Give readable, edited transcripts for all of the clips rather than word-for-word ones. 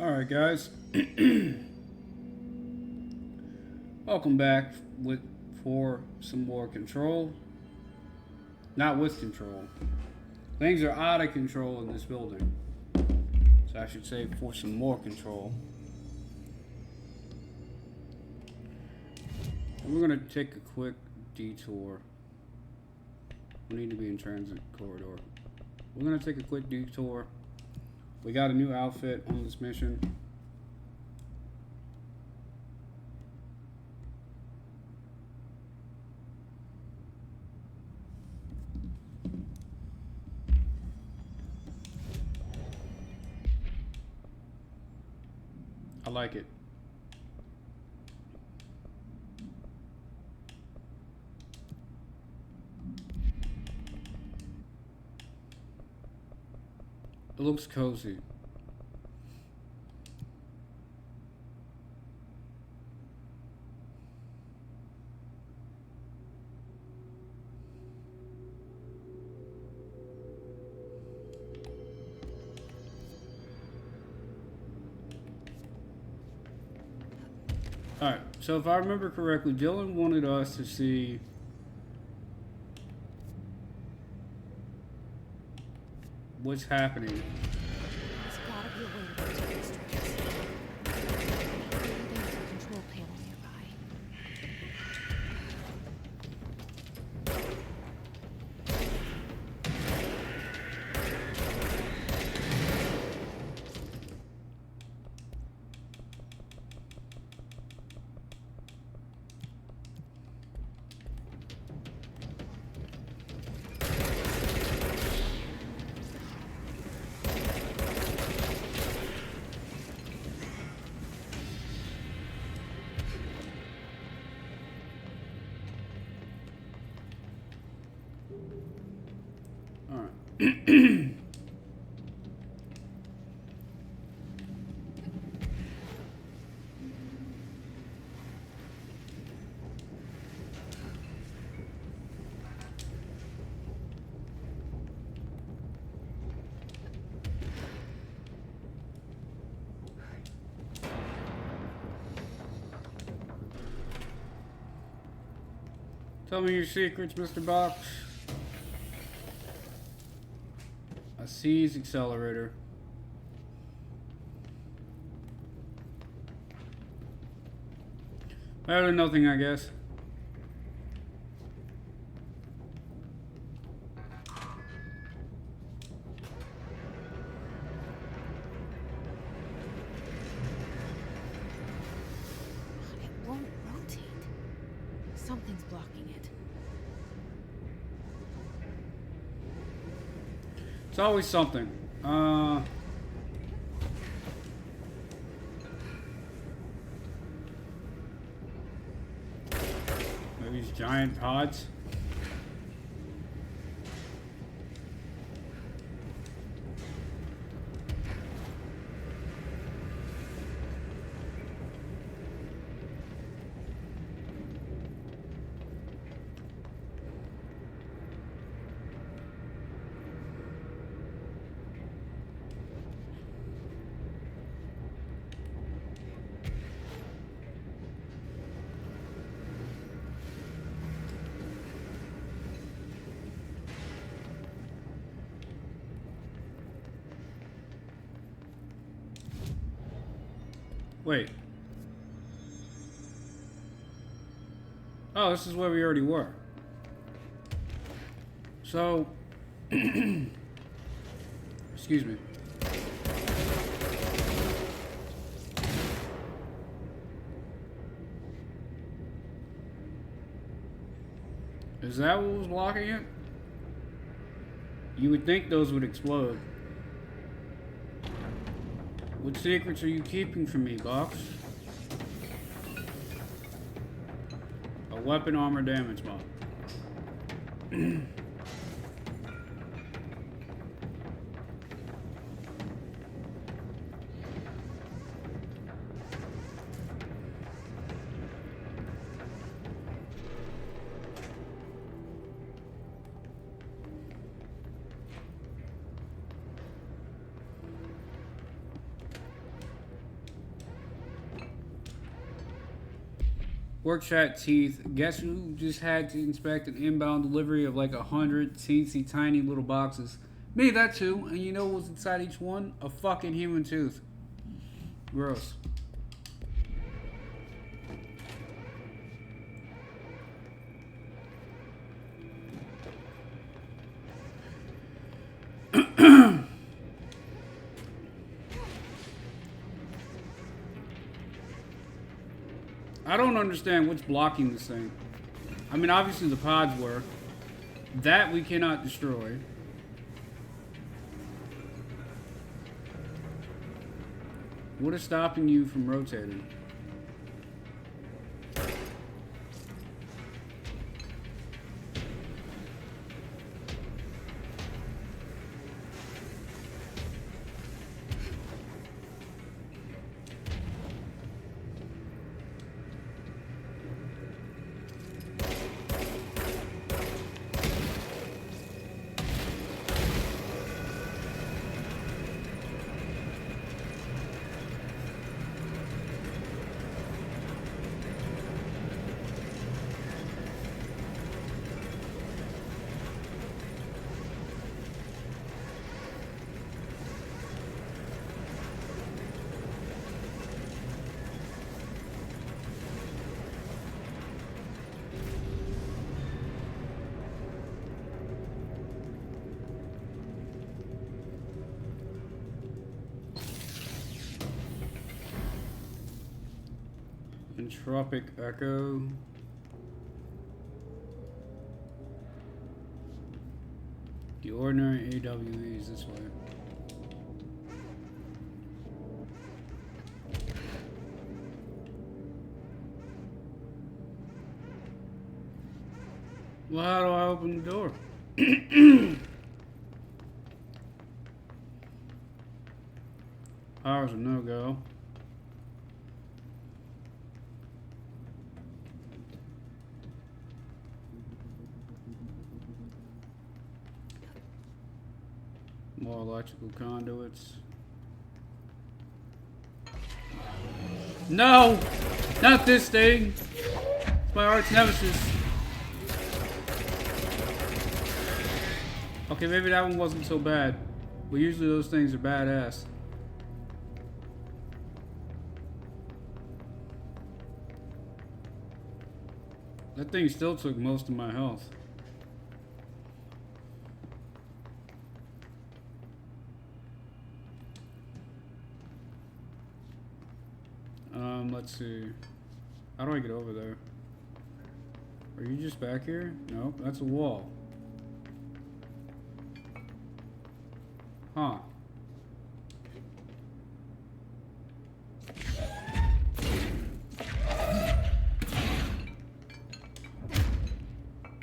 Alright guys, welcome back for some more Control. Not with Control. Things are out of control in this building. So I should say for some more Control. And we're going to take a quick detour. We need to be in transit corridor. We're going to take a quick detour. We got a new outfit on this mission. I like it. It looks cozy. Alright, so if I remember correctly, Dylan wanted us to see what's happening. There's gotta be a way to protect the structures. Maybe there's a control panel nearby. Alright. Tell me your secrets, Mr. Box. A C's accelerator. Better than nothing, I guess. It won't rotate. Something's blocking it. It's always something. Maybe these giant pods. Wait. Oh, this is where we already were. So, excuse me. Is that what was blocking it? You would think those would explode. What secrets are you keeping from me, Box? A weapon armor damage mod. Work chat teeth. Guess who just had to inspect an inbound delivery of like 100 teensy tiny little boxes? Me, that too. And you know what was inside each one? A fucking human tooth. Gross. I don't understand what's blocking this thing. I mean, obviously the pods were. That we cannot destroy. What is stopping you from rotating? Entropic Echo. The ordinary AWE is this way. Well, how do I open the door? Power's a no-go. More electrical conduits. No! Not this thing! It's my arch nemesis. Okay, maybe that one wasn't so bad. But usually those things are badass. That thing still took most of my health. Let's see. How do I get over there? Are you just back here? Nope, that's a wall. Huh.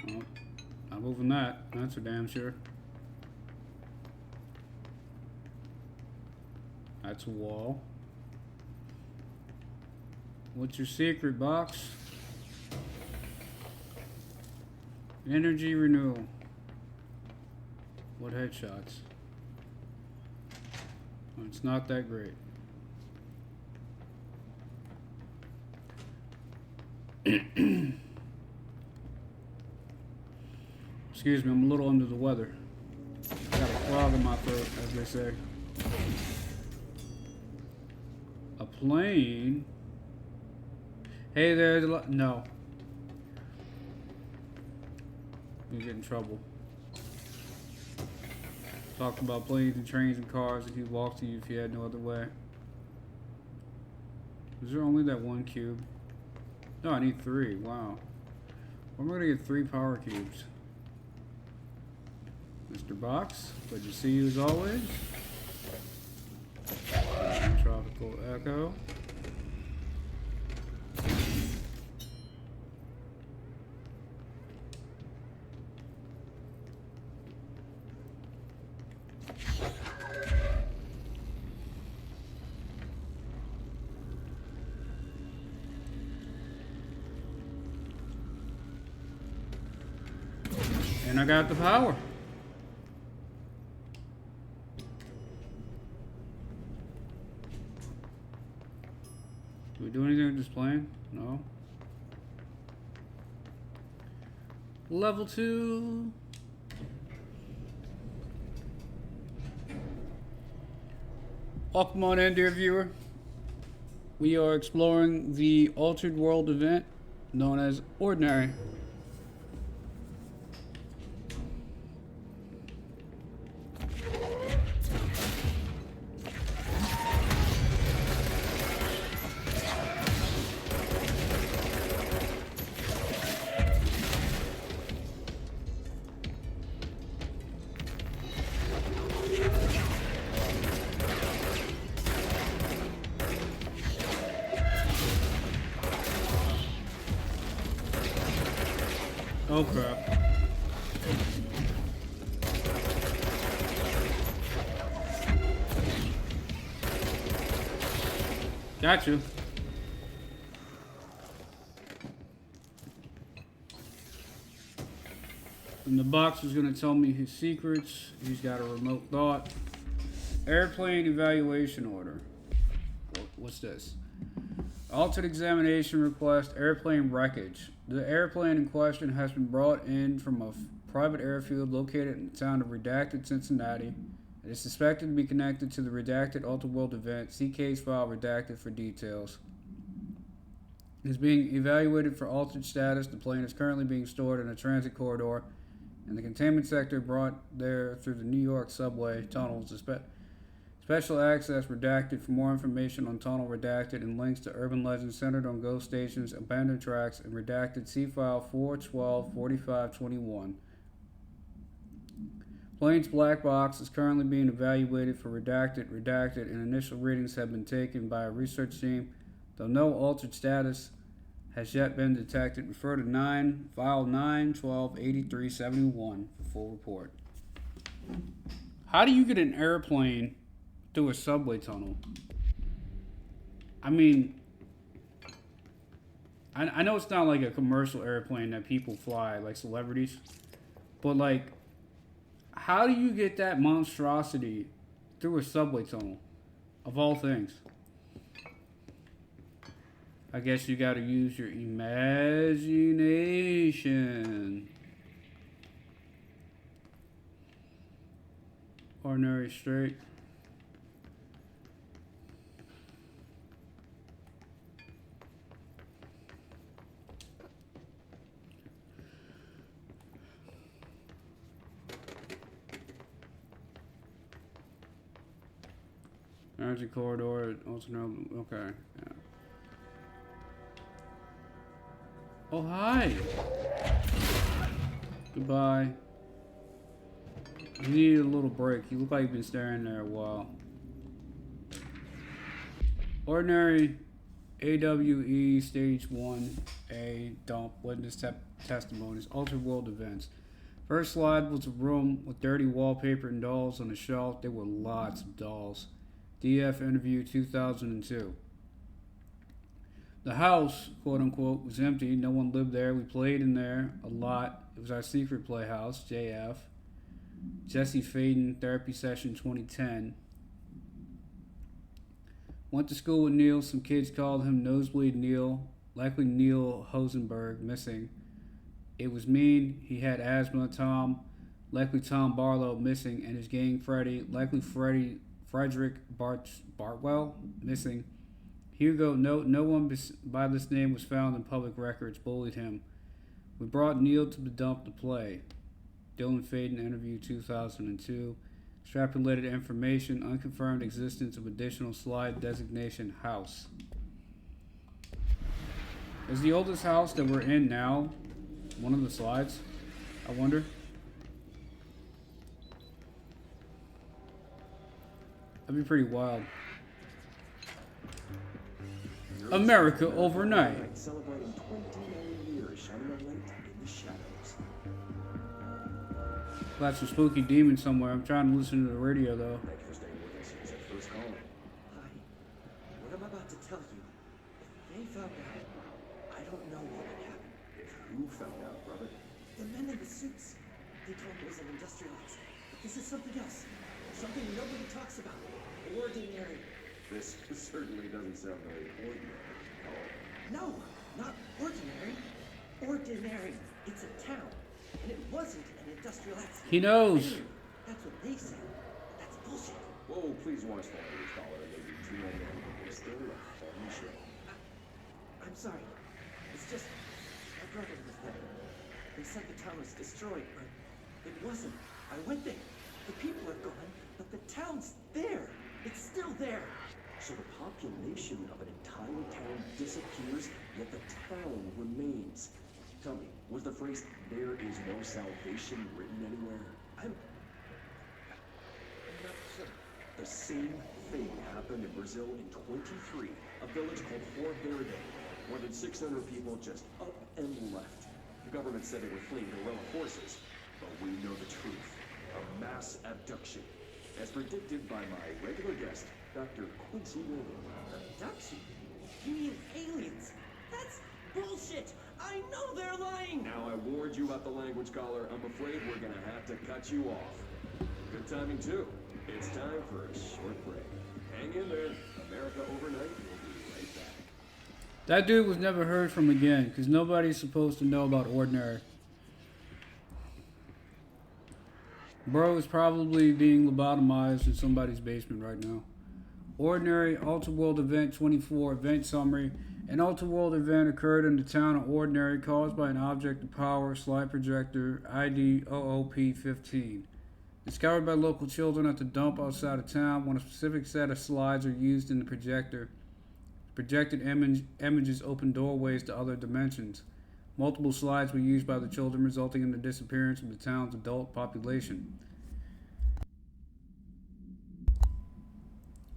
Well, not moving that. That's for damn sure. That's a wall. What's your secret, box? Energy renewal. What headshots? Well, it's not that great. Excuse me, I'm a little under the weather. Got a frog in my throat, as they say. A plane? Hey there, no. You get in trouble. Talked about planes and trains and cars if you walked to you if you had no other way. Is there only that one cube? No, I need 3. Wow. Where am I gonna get 3 power cubes? Mr. Box, glad to see you as always. Tropical Echo. And I got the power. Do we do anything with this plane? No. Level 2. Welcome on in, dear viewer. We are exploring the Altered World event known as Ordinary. Oh crap. Got you. And the box is going to tell me his secrets. He's got a remote thought. Airplane evaluation order. What's this? Altered examination request, airplane wreckage. The airplane in question has been brought in from a private airfield located in the town of Redacted, Cincinnati. It is suspected to be connected to the Redacted Altered World event. See case file Redacted for details. It is being evaluated for altered status. The plane is currently being stored in a transit corridor in the containment sector brought there through the New York subway tunnels. Special access redacted. For more information on tunnel redacted and links to urban legends centered on ghost stations, abandoned tracks, and redacted, see file 412-4521. Plane's black box is currently being evaluated for redacted, and initial readings have been taken by a research team. Though no altered status has yet been detected, refer to file 9/12/8371 for full report. How do you get an airplane through a subway tunnel? I mean, I know it's not like a commercial airplane that people fly, like celebrities, but like, how do you get that monstrosity through a subway tunnel, of all things? I guess you gotta use your imagination. Ordinary straight. Energy corridor, alternate. Okay. Yeah. Oh, hi. Goodbye. You need a little break. You look like you've been staring there a while. Ordinary AWE Stage 1A dump witness testimonies. Altered World events. First slide was a room with dirty wallpaper and dolls on a shelf. There were lots of dolls. DF interview 2002. The house, quote unquote, was empty. No one lived there. We played in there a lot. It was our secret playhouse, JF. Jesse Faden, therapy session 2010. Went to school with Neil. Some kids called him Nosebleed Neil. Likely Neil Hosenberg, missing. It was mean. He had asthma. Tom. Likely Tom Barlow, missing. And his gang Freddie. Likely Frederick Bartwell, missing. Hugo, no one by this name was found in public records. Bullied him. We brought Neil to the dump to play. Dylan Faden interview 2002. Extrapolated information. Unconfirmed existence of additional slide designation house. Is the oldest house that we're in now one of the slides? I wonder. That'd be pretty wild. America overnight. Celebrating 29 years shining a light in the shadows. Got some spooky demon somewhere. I'm trying to listen to the radio though. Thank you for staying with us since that first call. Hi. What I'm about to tell you, if they found out, I don't know what would happen. If who found out, brother? The men in the suits. They told me it was an industrial accident. But this is something else. Something nobody talks about. Ordinary. This certainly doesn't sound very ordinary. No, not ordinary. Ordinary. It's a town. and it wasn't an industrial accident. He knows. Anyway, that's what they said. That's bullshit. Whoa, please watch the language, Scholar. Maybe too many people are still a funny show. I'm sorry. It's just my brother was there. They said the town was destroyed, but it wasn't. I went there. The people are gone, but the town's there. It's still there. So the population of an entire town disappears, yet the town remains. Tell me, was the phrase, "there is no salvation," written anywhere? I'm not sure. The same thing happened in Brazil in 23, a village called Fort Verde. More than 600 people just up and left. The government said they were fleeing guerrilla forces, but we know the truth. A mass abduction, as predicted by my regular guest, Dr. Quincy Williams. Abduction? You mean aliens? That's bullshit! I know they're lying! Now I warned you about the language, Scholar. I'm afraid we're gonna have to cut you off. Good timing too. It's time for a short break. Hang in there. America Overnight will be right back. That dude was never heard from again, because nobody's supposed to know about Ordinary. Bro is probably being lobotomized in somebody's basement right now. Ordinary Ultra-World Event 24 Event Summary. An Ultra-World event occurred in the town of Ordinary caused by an object of power slide projector ID OOP-15. Discovered by local children at the dump outside of town. When a specific set of slides are used in the projector, projected images open doorways to other dimensions. Multiple slides were used by the children, resulting in the disappearance of the town's adult population.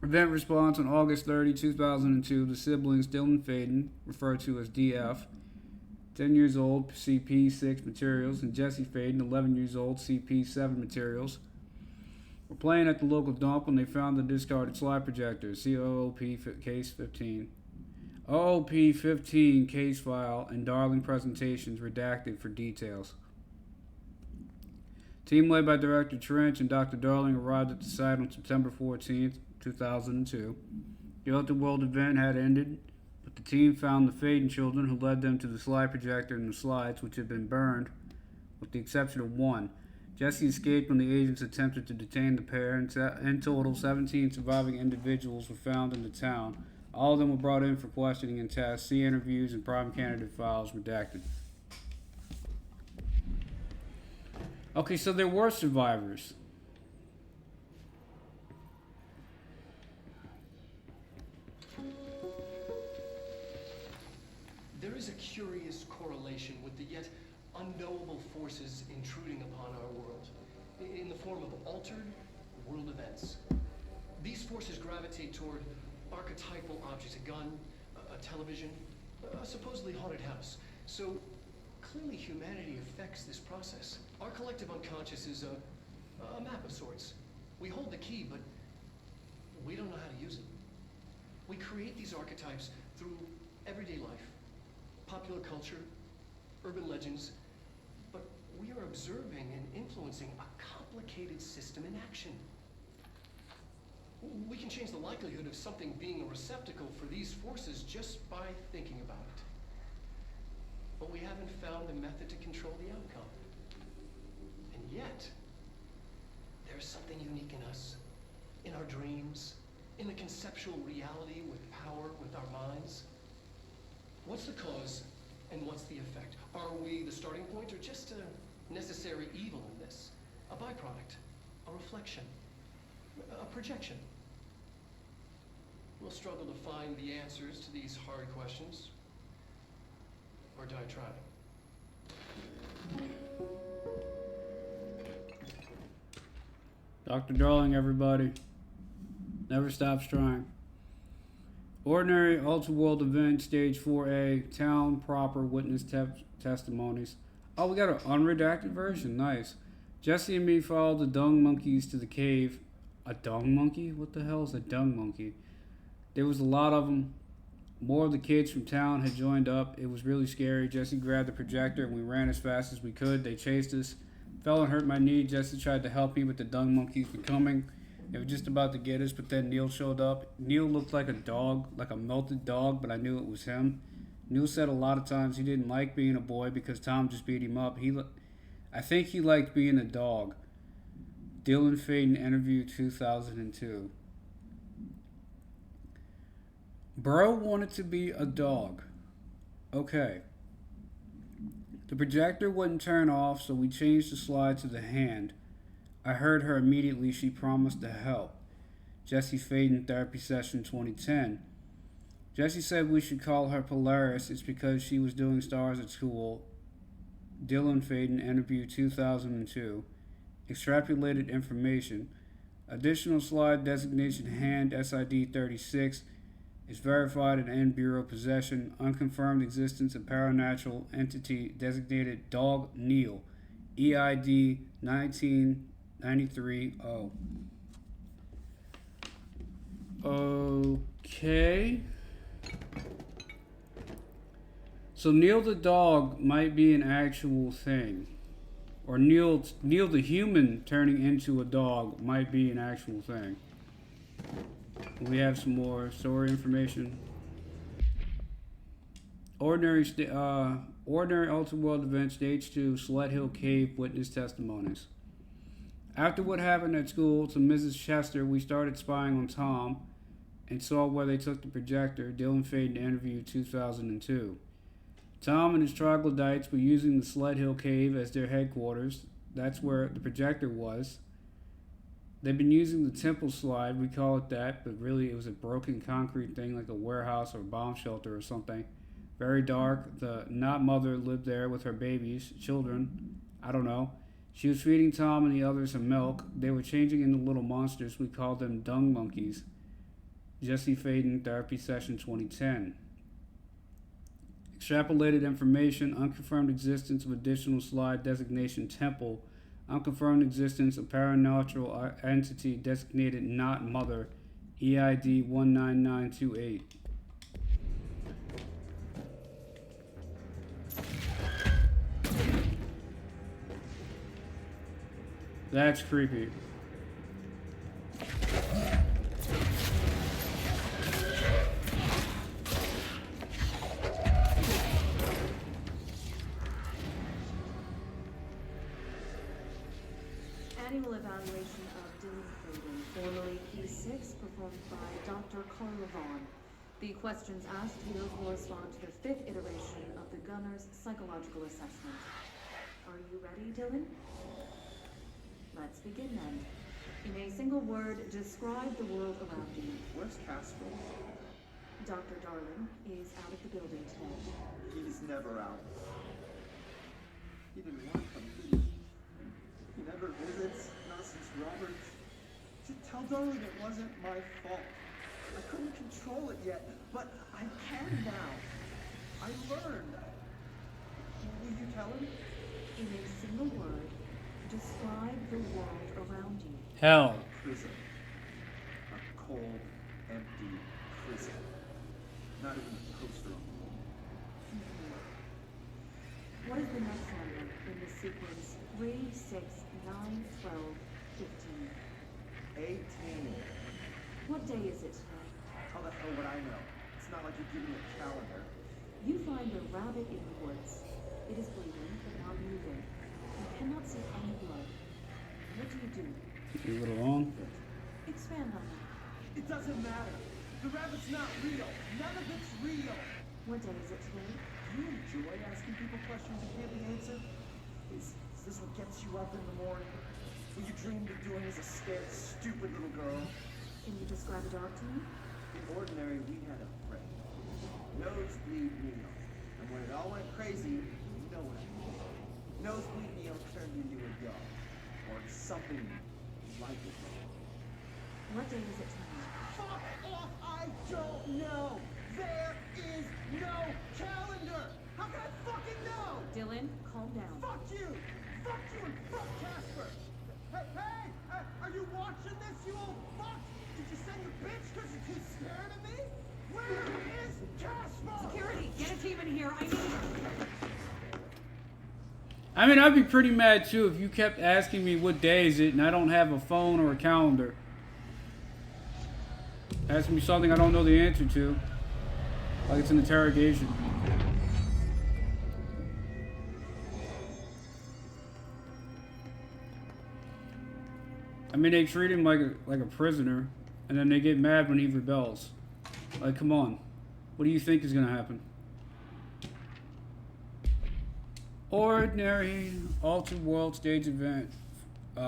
Event response on August 30, 2002. The siblings Dylan Faden, referred to as DF, 10 years old, CP6 materials, and Jesse Faden, 11 years old, CP7 materials, were playing at the local dump when they found the discarded slide projector. See OOP case 15. OOP 15 case file and Darling presentations redacted for details. Team led by Director Trench and Dr. Darling arrived at the site on September 14th, 2002. The Ultra-World event had ended, but the team found the Faden children who led them to the slide projector and the slides, which had been burned, with the exception of one. Jesse escaped when the agents attempted to detain the pair. In total, 17 surviving individuals were found in the town. All of them were brought in for questioning and tests. See interviews and prime candidate files redacted. Okay, so there were survivors. There is a curious correlation with the yet unknowable forces intruding upon our world, in the form of altered world events. These forces gravitate toward archetypal objects, a gun, a television, a supposedly haunted house. So clearly humanity affects this process. Our collective unconscious is a map of sorts. We hold the key, but we don't know how to use it. We create these archetypes through everyday life, popular culture, urban legends, but we are observing and influencing a complicated system in action. We can change the likelihood of something being a receptacle for these forces just by thinking about it. But we haven't found a method to control the outcome. And yet, there's something unique in us, in our dreams, in the conceptual reality with power, with our minds. What's the cause and what's the effect? Are we the starting point or just a necessary evil in this? A byproduct, a reflection, a projection? We'll struggle to find the answers to these hard questions, or die trying. Dr. Darling, everybody. Never stops trying. Ordinary Ultra-World Event, Stage 4A, Town Proper Witness Testimonies. Oh, we got an unredacted version. Nice. Jesse and me followed the dung monkeys to the cave. A dung monkey? What the hell is a dung monkey? There was a lot of them. More of the kids from town had joined up. It was really scary. Jesse grabbed the projector and we ran as fast as we could. They chased us. Fell and hurt my knee. Jesse tried to help me, but the dung monkeys were coming. They were just about to get us, but then Neil showed up. Neil looked like a dog, like a melted dog, but I knew it was him. Neil said a lot of times he didn't like being a boy because Tom just beat him up. I think he liked being a dog. Dylan Faden interview 2002. Bro wanted to be a dog. Okay. The projector wouldn't turn off, so we changed the slide to the hand. I heard her immediately. She promised to help. Jesse Faden, therapy session 2010. Jesse said we should call her Polaris. It's because she was doing stars at school. Dylan Faden, interview 2002. Extrapolated information. Additional slide designation hand SID 36 is verified in N Bureau possession. Unconfirmed existence of paranatural entity designated Dog Neil. EID 1993-0. Okay. So Neil the dog might be an actual thing. Or Neil the human turning into a dog might be an actual thing. We have some more story information. Ordinary Ultra World Event Stage 2 Sled Hill Cave Witness Testimonies. After what happened at school to Mrs. Chester, we started spying on Tom and saw where they took the projector. Dylan Faden interview 2002. Tom and his troglodytes were using the Sled Hill Cave as their headquarters. That's where the projector was. They've been using the temple slide, we call it that, but really it was a broken concrete thing like a warehouse or a bomb shelter or something. Very dark. The not mother lived there with her babies, children, I don't know. She was feeding Tom and the others some milk. They were changing into little monsters. We called them dung monkeys. Jesse Faden, therapy session 2010. Extrapolated information, unconfirmed existence of additional slide designation temple, unconfirmed existence of paranatural entity designated not mother, EID 19928. That's creepy. Annual evaluation of Dylan Faden, formerly P6, performed by Dr. Carla Vaughn. The questions asked here correspond to the 5th iteration of the Gunner's psychological assessment. Are you ready, Dylan? Let's begin then. In a single word, describe the world around you. Where's Casper? Dr. Darling is out of the building today. He's never out. He didn't want to come, did he? He never visits, not since Roberts. Tell Darling it wasn't my fault. I couldn't control it yet, but I can now. I learned. Will you tell him? In a single word, describe the world around you. Hell. Prison. A cold, empty prison. Not even a poster on the wall. What is the next number in the sequence 3, 6, 9, 12, 15? 18. What day is it today? How the hell would I know? It's not like you're giving me a calendar. You find a rabbit in the woods. It is bleeding, but not moving. You cannot see any blood. What do? Leave it alone. Expand on that. It doesn't matter. The rabbit's not real. None of it's real. What day is it today? Do you enjoy asking people questions you can't be answered? Is this what gets you up in the morning? What you dreamed of doing as a scared, stupid little girl? Can you describe a dog to me? In ordinary, we had a friend. Nosebleed Neil. And when it all went crazy, you know what I mean. Nosebleed Neil turned into a dog. Or something like a dog. What day is it tonight? Fuck off! I don't know! There is no calendar! How can I fucking know? Dylan, calm down. Fuck you! Fuck you and fuck Casper! Hey! Are you watching this, you old fuck? Did you send your bitch because you're too scared of me? Where is Casper? Security, get a team in here. I need you. I mean, I'd be pretty mad too if you kept asking me what day is it and I don't have a phone or a calendar. Asking me something I don't know the answer to. Like it's an interrogation. I mean, they treat him like a prisoner, and then they get mad when he rebels. Like, come on. What do you think is going to happen? Ordinary Altered World stage event.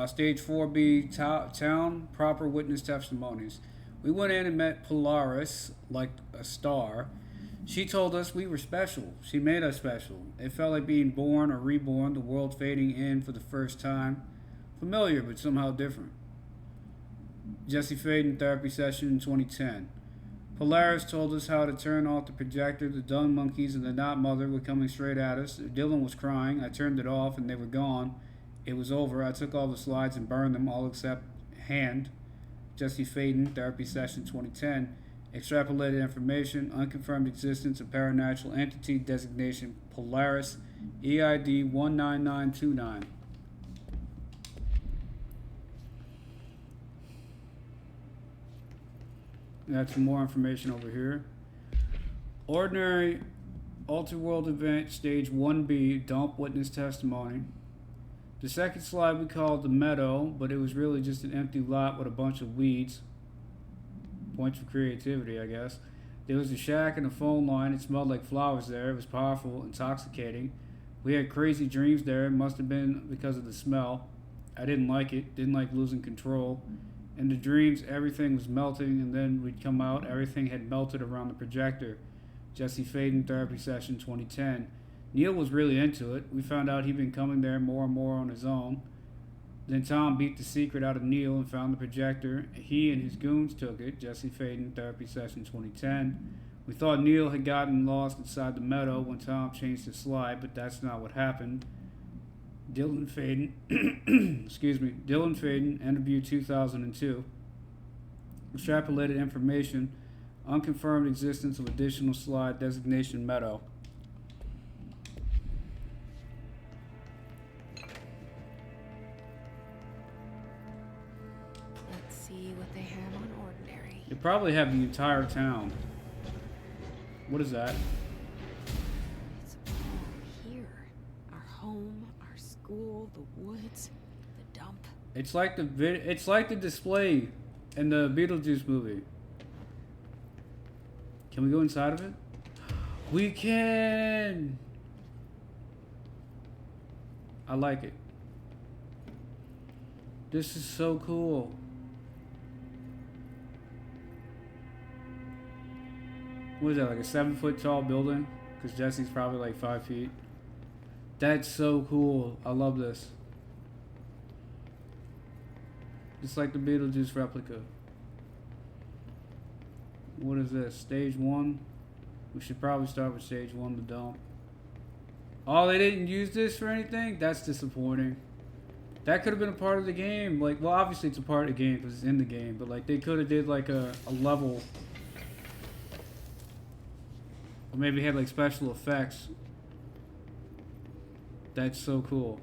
Stage 4B, town proper witness testimonies. We went in and met Polaris, like a star. She told us we were special. She made us special. It felt like being born or reborn, the world fading in for the first time. Familiar, but somehow different. Jesse Faden therapy session in 2010. Polaris told us how to turn off the projector. The dung monkeys and the not mother were coming straight at us. Dylan was crying. I turned it off and they were gone. It was over. I took all the slides and burned them, all except hand. Jesse Faden therapy session 2010. Extrapolated information, unconfirmed existence of paranatural entity designation Polaris, EID 19929. Got some more information over here. Ordinary Altered World event, stage 1B, dump witness testimony. The second slide we called the meadow, but it was really just an empty lot with a bunch of weeds. Points for creativity, I guess. There was a shack and a phone line. It smelled like flowers there. It was powerful, intoxicating. We had crazy dreams there. It must have been because of the smell. I didn't like it. Didn't like losing control. In the dreams, everything was melting, and then we'd come out. Everything had melted around the projector. Jesse Faden therapy session 2010. Neil was really into it. We found out he'd been coming there more and more on his own. Then Tom beat the secret out of Neil and found the projector. He and his goons took it. Jesse Faden therapy session 2010. We thought Neil had gotten lost inside the meadow when Tom changed the slide, but that's not what happened. Dylan Faden, excuse me, Dylan Faden, interview 2002. Extrapolated information, unconfirmed existence of additional slide designation meadow. Let's see what they have on Ordinary. They probably have the entire town. What is that? It's all here. Our home, our school, the woods, the dump. It's like the display in the Beetlejuice movie. Can we go inside of it? We can. I like it. This is so cool. What is that, like a 7-foot tall building? Because Jesse's probably like 5 feet. That's so cool. I love this. Just like the Beetlejuice replica. What is this? Stage 1? We should probably start with stage 1, the dump. Oh, they didn't use this for anything? That's disappointing. That could have been a part of the game. Like, well, obviously it's a part of the game because it's in the game. But like, they could have did like a level. Or maybe had like special effects. That's so cool.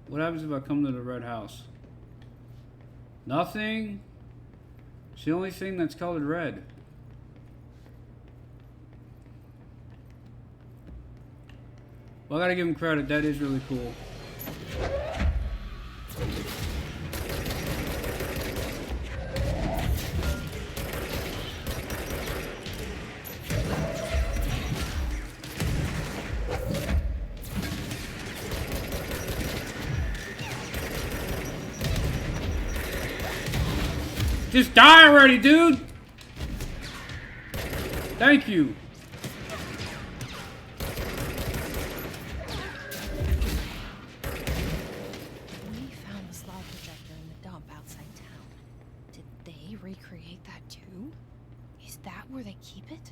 What happens if I come to the red house? Nothing. It's the only thing that's colored red. Well, I gotta give him credit. That is really cool. Just die already, dude! Thank you. We found the slide projector in the dump outside town. Did they recreate that too? Is that where they keep it?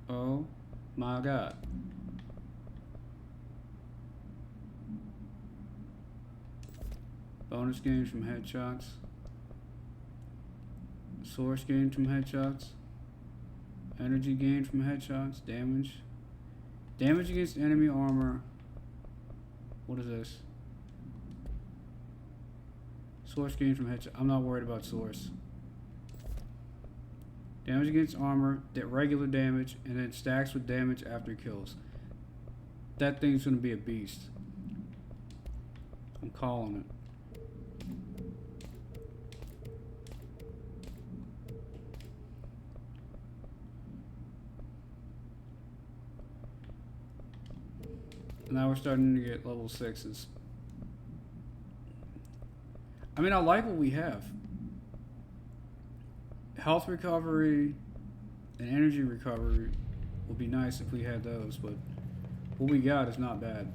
Oh my god. Bonus gains from headshots. Source gain from headshots. Energy gain from headshots. Damage. Damage against enemy armor. What is this? Source gained from headshot. I'm not worried about source. Damage against armor, that regular damage, and then stacks with damage after kills. That thing's gonna be a beast. I'm calling it. Now we're starting to get level 6s. I mean, I like what we have. Health recovery and energy recovery would be nice if we had those, but what we got is not bad.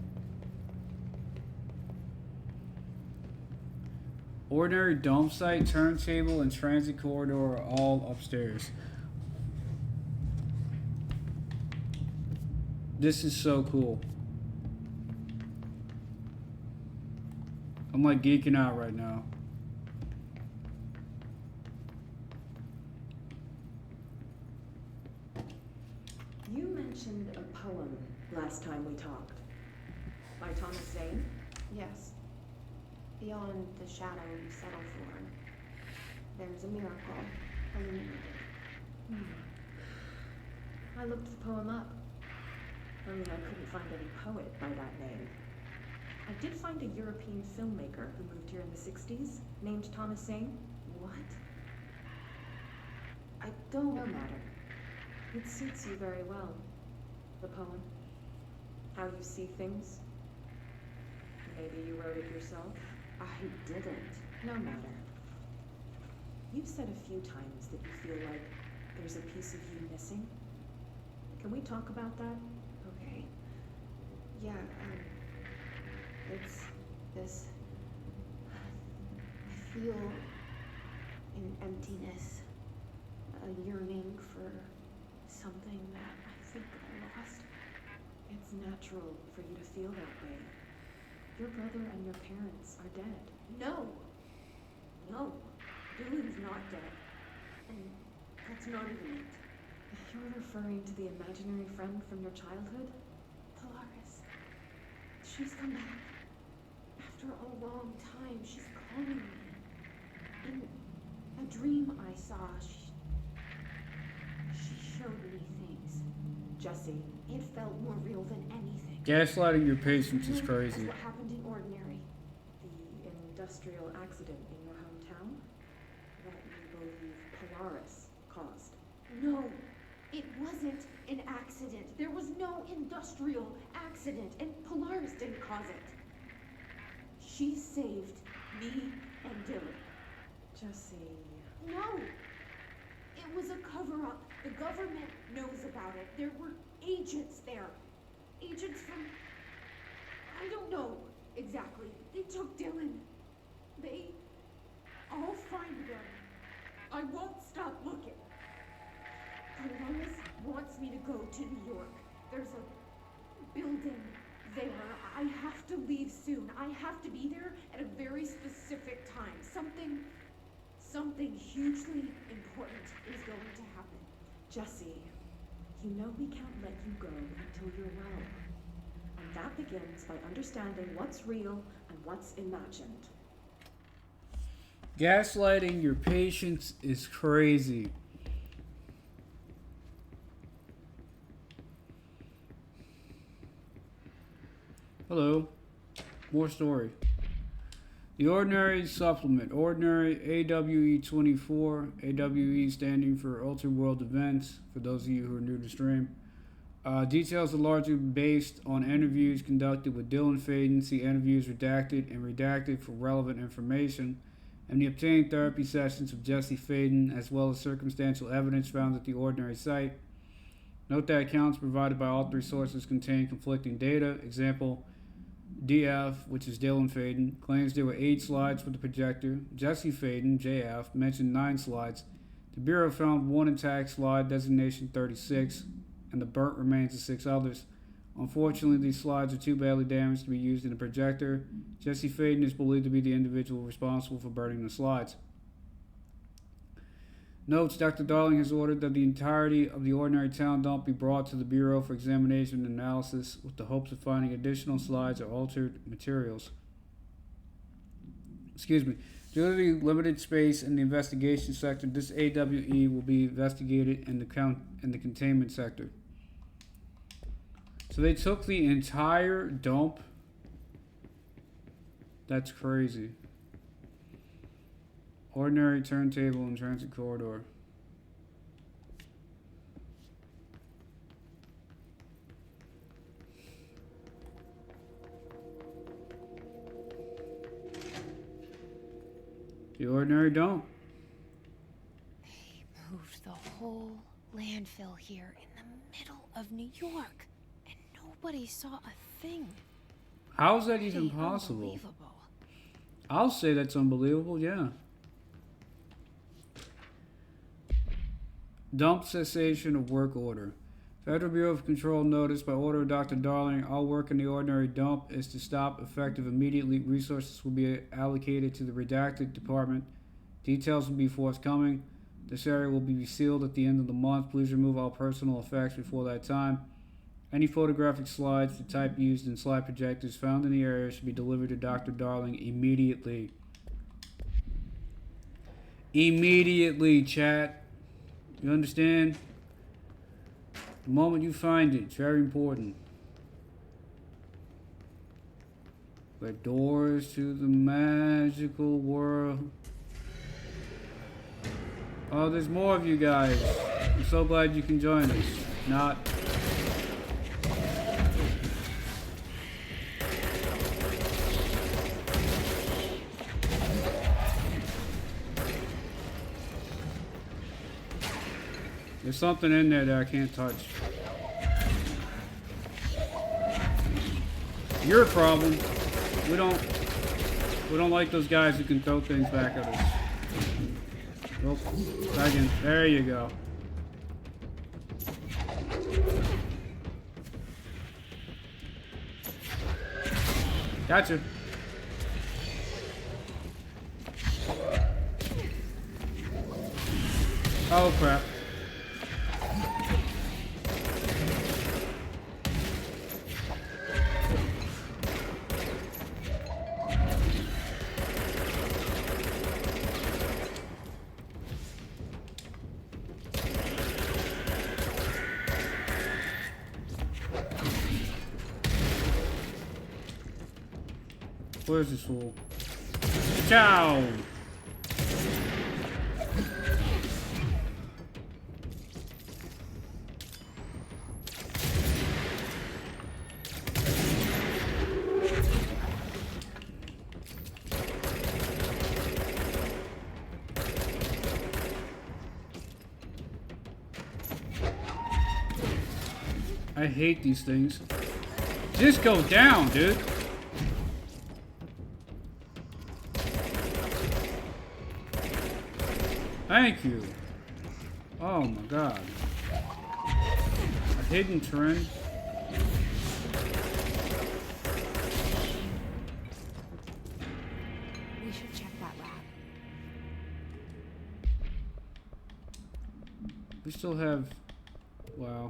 Ordinary dome site, turntable, and transit corridor are all upstairs. This is so cool. I'm like geeking out right now. You mentioned a poem last time we talked. By Thomas Zane? Yes. Beyond the shadow you settle for, there's a miracle illuminated. I looked the poem up. Only I couldn't find any poet by that name. I did find a European filmmaker who moved here in the 60s, named Thomas Zane. What? I don't know matter. It suits you very well. The poem. How you see things. Maybe you wrote it yourself. I didn't. No matter. You've said a few times that you feel like there's a piece of you missing. Can we talk about that? Okay. Yeah, it's this. I feel an emptiness, a yearning for something that I think I lost. It's natural for you to feel that way. Your brother and your parents are dead. No. No. Dylan's not dead. And that's not even it. You're referring to the imaginary friend from your childhood? Polaris. She's come back. After a long time, she's calling me. In a dream I saw, she showed me things. Jesse. It felt more real than anything. Gaslighting your patients is As crazy. what happened in Ordinary. The industrial accident in your hometown? That you believe Polaris caused. No, it wasn't an accident. There was no industrial accident, and Polaris didn't cause it. She saved me and Dylan. Jesse. No! It was a cover-up. The government knows about it. There were agents there. Agents from... I don't know exactly. They took Dylan. I'll find them. I won't stop looking. Polaris wants me to go to New York. There's a building there. I have to leave soon. I have to be there at a very specific time. Something hugely important is going to happen. Jesse, you know we can't let you go until you're well. And that begins by understanding what's real and what's imagined. Gaslighting your patients is crazy. Hello. More story. The Ordinary Supplement. Ordinary AWE 24. AWE standing for Ultra World Events, for those of you who are new to stream. Details are largely based on interviews conducted with Dylan Faden. See interviews redacted and redacted for relevant information. And the obtained therapy sessions of Jesse Faden, as well as circumstantial evidence found at the Ordinary site. Note that accounts provided by all three sources contain conflicting data. Example, DF, which is Dylan Faden, claims there were 8 slides for the projector. Jesse Faden, JF, mentioned 9 slides. The Bureau found 1 intact slide, designation 36, and the burnt remains of 6 others. Unfortunately, these slides are too badly damaged to be used in a projector. Jesse Faden is believed to be the individual responsible for burning the slides. Notes, Dr. Darling has ordered that the entirety of the ordinary town dump be brought to the Bureau for examination and analysis with the hopes of finding additional slides or altered materials. Excuse me. Due to the limited space in the investigation sector, this AWE will be investigated in the containment sector. So they took the entire dump? That's crazy. Ordinary turntable and transit corridor. The ordinary dump. They moved the whole landfill here in the middle of New York, and nobody saw a thing. How is that even Pretty possible? unbelievable. I'll say that's unbelievable, yeah. Dump cessation of work order. Federal Bureau of Control notice by order of Dr. Darling, all work in the ordinary dump is to stop effective immediately. Resources will be allocated to the redacted department. Details will be forthcoming. This area will be sealed at the end of the month. Please remove all personal effects before that time. Any photographic slides, the type used in slide projectors found in the area should be delivered to Dr. Darling immediately. Immediately, chat. You understand? The moment you find it, it's very important. The doors to the magical world. Oh, there's more of you guys. I'm so glad you can join us. Not. There's something in there that I can't touch. Your problem. We don't like those guys who can throw things back at us. Nope. Second. There you go. Gotcha. Oh crap. Where's this fool? Ciao! I hate these things. Just go down, dude. Thank you. Oh my god. A hidden trend. We should check that lab. We still have. Wow.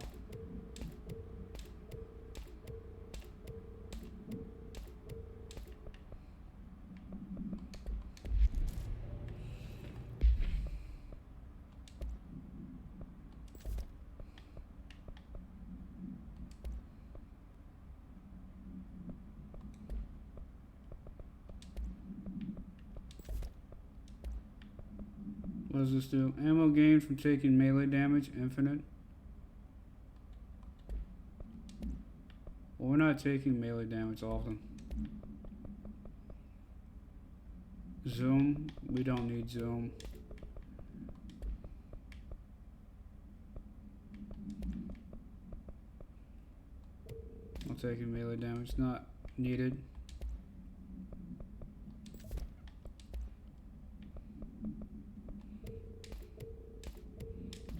What does this do? Ammo gained from taking melee damage, infinite. Well, we're not taking melee damage often. Zoom, we don't need zoom. I'm taking melee damage, not needed.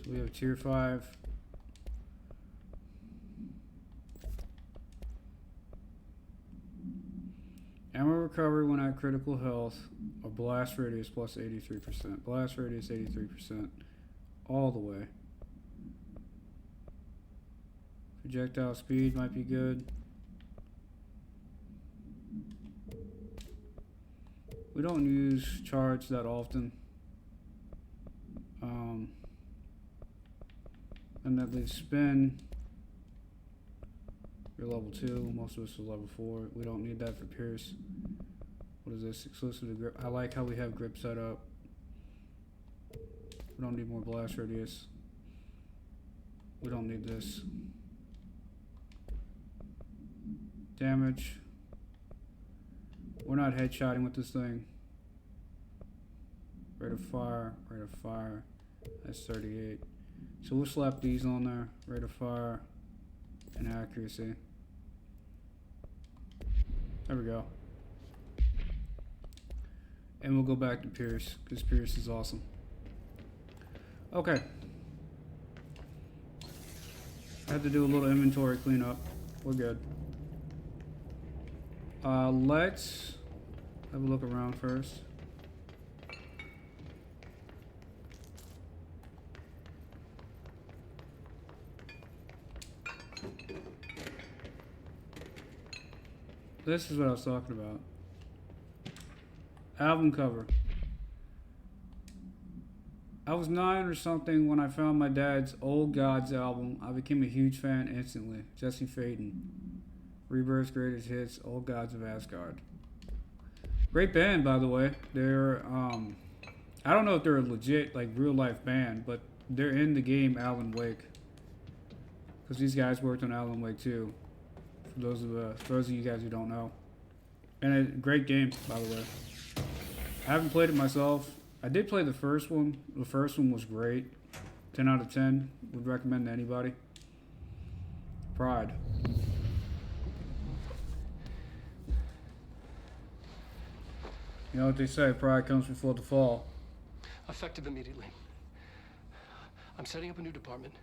We have tier 5. Ammo recovery when at critical health, or blast radius plus 83%. Blast radius 83%. all the way. Projectile speed might be good. We don't use charge that often. And that leaves spin. You're level 2. Most of us are level 4. We don't need that for Pierce. What is this? Exclusive to grip. I like how we have grip set up. We don't need more blast radius. We don't need this. Damage. We're not headshotting with this thing. Rate of fire. Rate of fire. That's 38. So we'll slap these on there. Rate of fire and accuracy. There we go. And we'll go back to Pierce, because Pierce is awesome. Okay. I had to do a little inventory cleanup. We're good. Let's have a look around first. This is what I was talking about. Album cover. I was 9 or something when I found my dad's Old Gods album. I became a huge fan instantly. Jesse Faden. Rebirth's Greatest Hits, Old Gods of Asgard. Great band, by the way. They're, I don't know if they're a legit, like, real-life band, but they're in the game Alan Wake. Because these guys worked on Alan Wake too. For those of you guys who don't know. And a great game, by the way. I haven't played it myself. I did play the first one. The first one was great. 10 out of 10. Would recommend to anybody. Pride. You know what they say, pride comes before the fall. Effective immediately. I'm setting up a new department.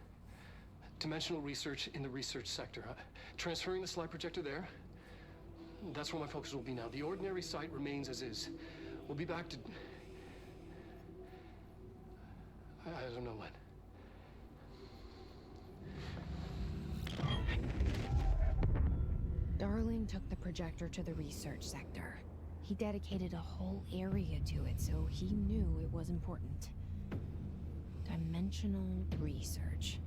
Dimensional research in the research sector. Transferring the slide projector there. That's where my focus will be now. The ordinary site remains as is. We'll be back to... I don't know when. Darling took the projector to the research sector. He dedicated a whole area to it, so he knew it was important. Dimensional research.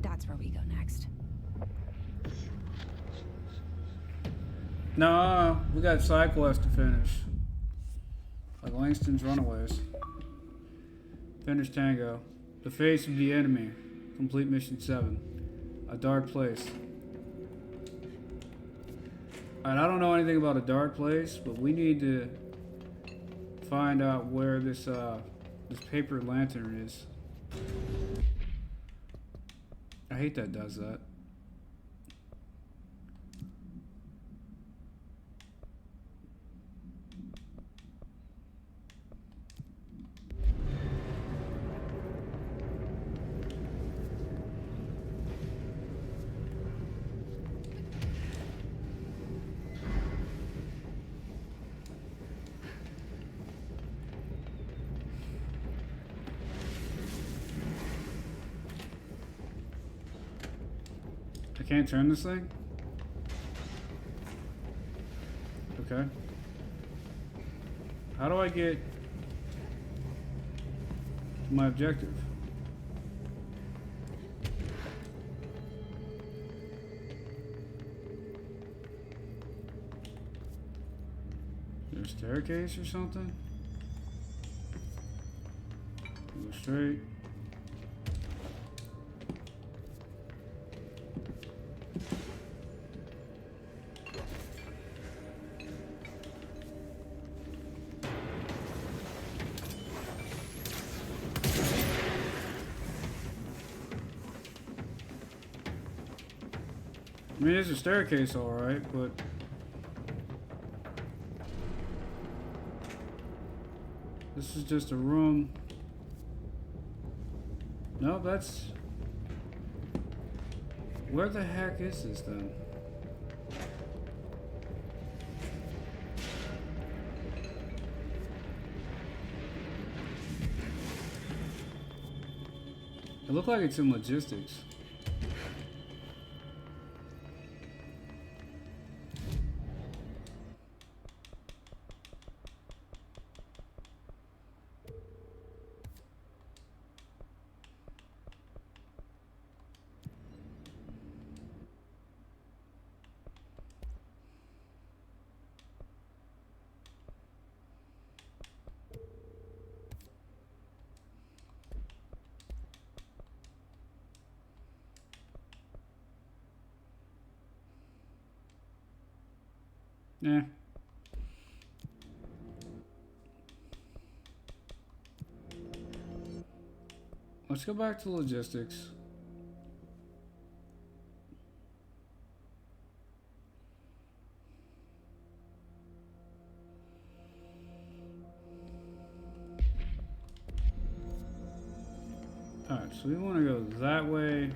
That's where we go next. No, we got side quests to finish. Like Langston's Runaways. Finish Tango. The Face of the Enemy. Complete Mission 7. A Dark Place. Alright, I don't know anything about A Dark Place, but we need to find out where this this paper lantern is. I hate that it does that. I can't turn this thing? Okay. How do I get to my objective? Is there a staircase or something? Go straight. I mean, there's a staircase, alright, but... This is just a room. No, that's... Where the heck is this, then? It looked like it's in logistics. Yeah. Let's go back to logistics. Alright, so we want to go that way.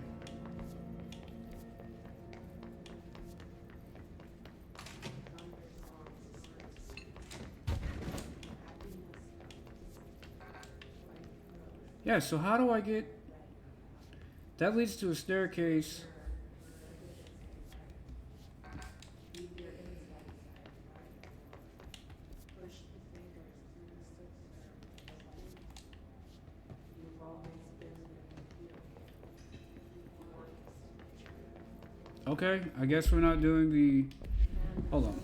Yeah, so how do I get... That leads to a staircase. Okay, I guess we're not doing the... Hold on.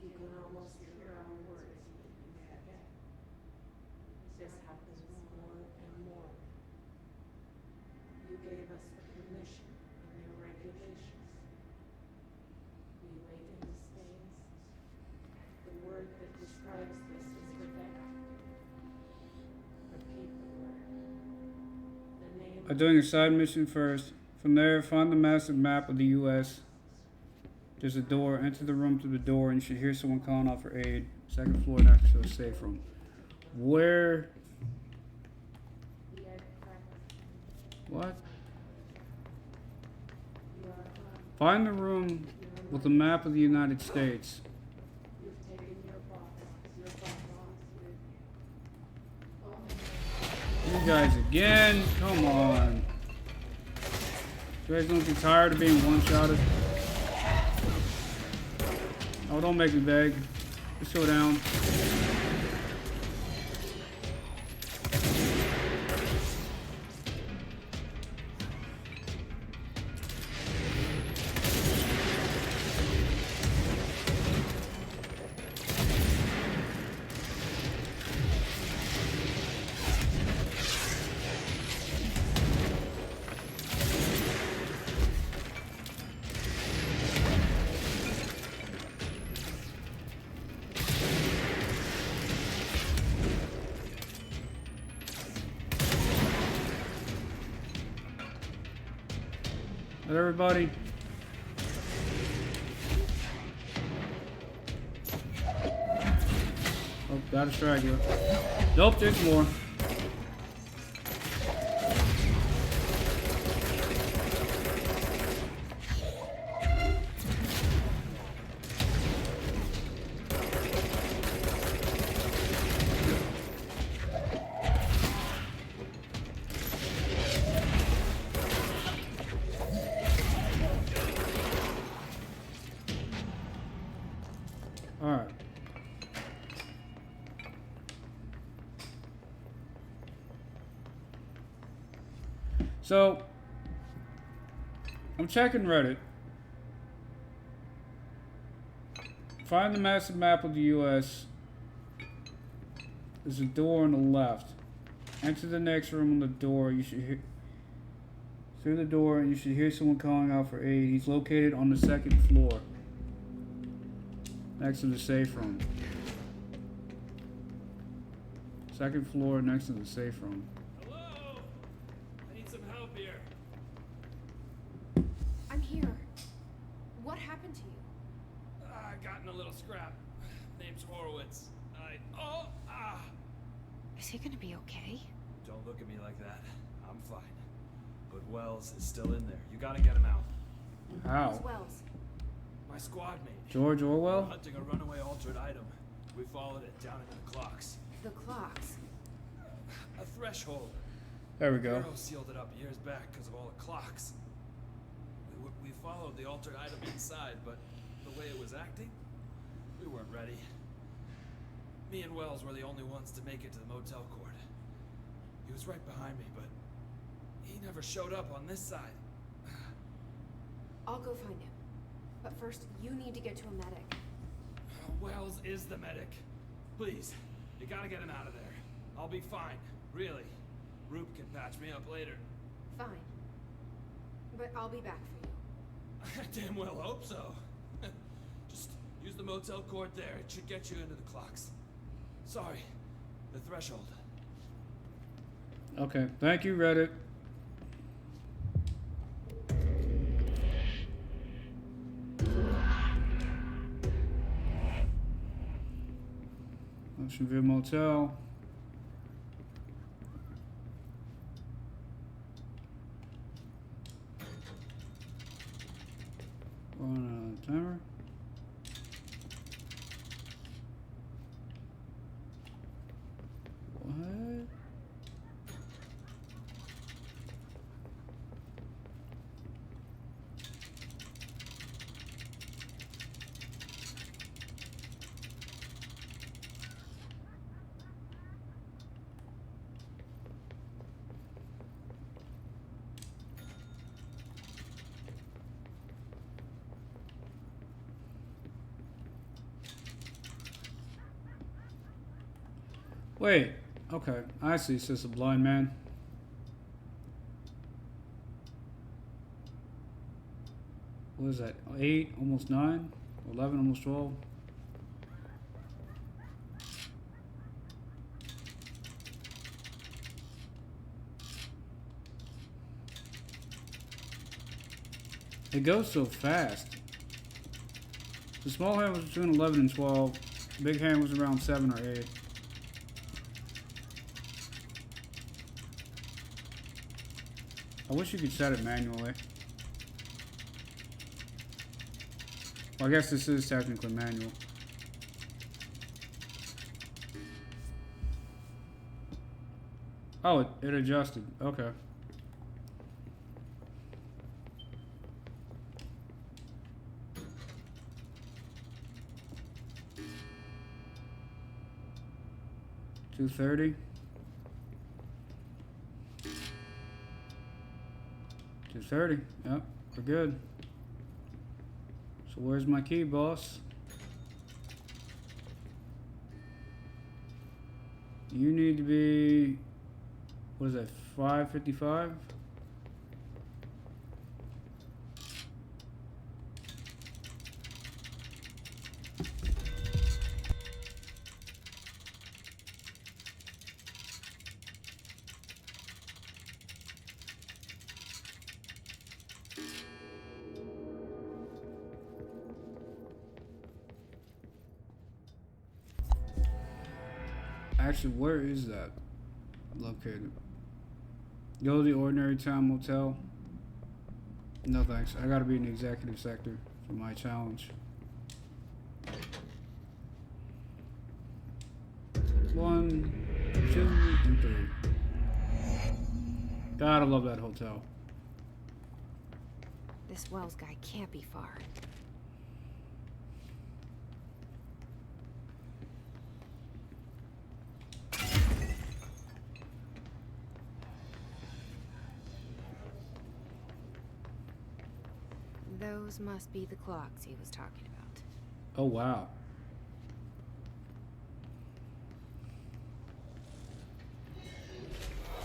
You can almost hear our words. This happens more and more. You gave us the permission in your regulations. We wait in the stains. The word that describes this is Rebecca. Repeat the word. The name I'm doing a side mission first. From there, find the massive map of the U.S. There's a door. Enter the room through the door, and you should hear someone calling out for aid. Second floor next to a safe room. Where? What? Find the room with the map of the United States. You guys again? Come on. You guys don't get tired of being one-shotted? Oh, don't make me beg. Just go down. Everybody. Oh, got a straggler. Nope, there's more. Alright. So, I'm checking Reddit. Find the massive map of the US. There's a door on the left. Enter the next room on the door. You should hear through the door, and you should hear someone calling out for aid. He's located on the second floor, next to the safe room. Second floor, next to the safe room. Hello? I need some help here. I'm here. What happened to you? I got in a little scrap. Name's Horowitz. Is he gonna be okay? Don't look at me like that. I'm fine. But Wells is still in there. You gotta get him out. How? Who's Wells? My squad mate. George We're Orwell? hunting a runaway altered item. We followed it down into the clocks. The clocks. A threshold. There we go. Hero sealed it up years back because of all the clocks. We followed the altered item inside, but the way it was acting, we weren't ready. Me and Wells were the only ones to make it to the motel court. He was right behind me, but he never showed up on this side. I'll go find him. But first, you need to get to a medic. Wells is the medic. Please, you gotta get him out of there. I'll be fine, really. Rube can patch me up later. Fine. But I'll be back for you. I damn well hope so. Just use the motel court there. It should get you into the clocks. Sorry, the threshold. Okay, thank you, Reddit. Oceanview Motel. On a timer. What? Wait, okay, I see, says a blind man. What is that, 8, almost 9, 11, almost 12? It goes so fast. The small hand was between 11 and 12. Big hand was around 7 or 8. I wish you could set it manually. Well, I guess this is technically manual. Oh, it adjusted. Okay. $230. 230. Yep, we're good. So where's my key, boss? You need to be, what is that, 555? Actually, where is that located? Go to the Ordinary Town Motel. No thanks. I gotta be in the executive sector for my challenge. 1, 2, and 3. Gotta love that hotel. This Wells guy can't be far. Those must be the clocks he was talking about. Oh, wow.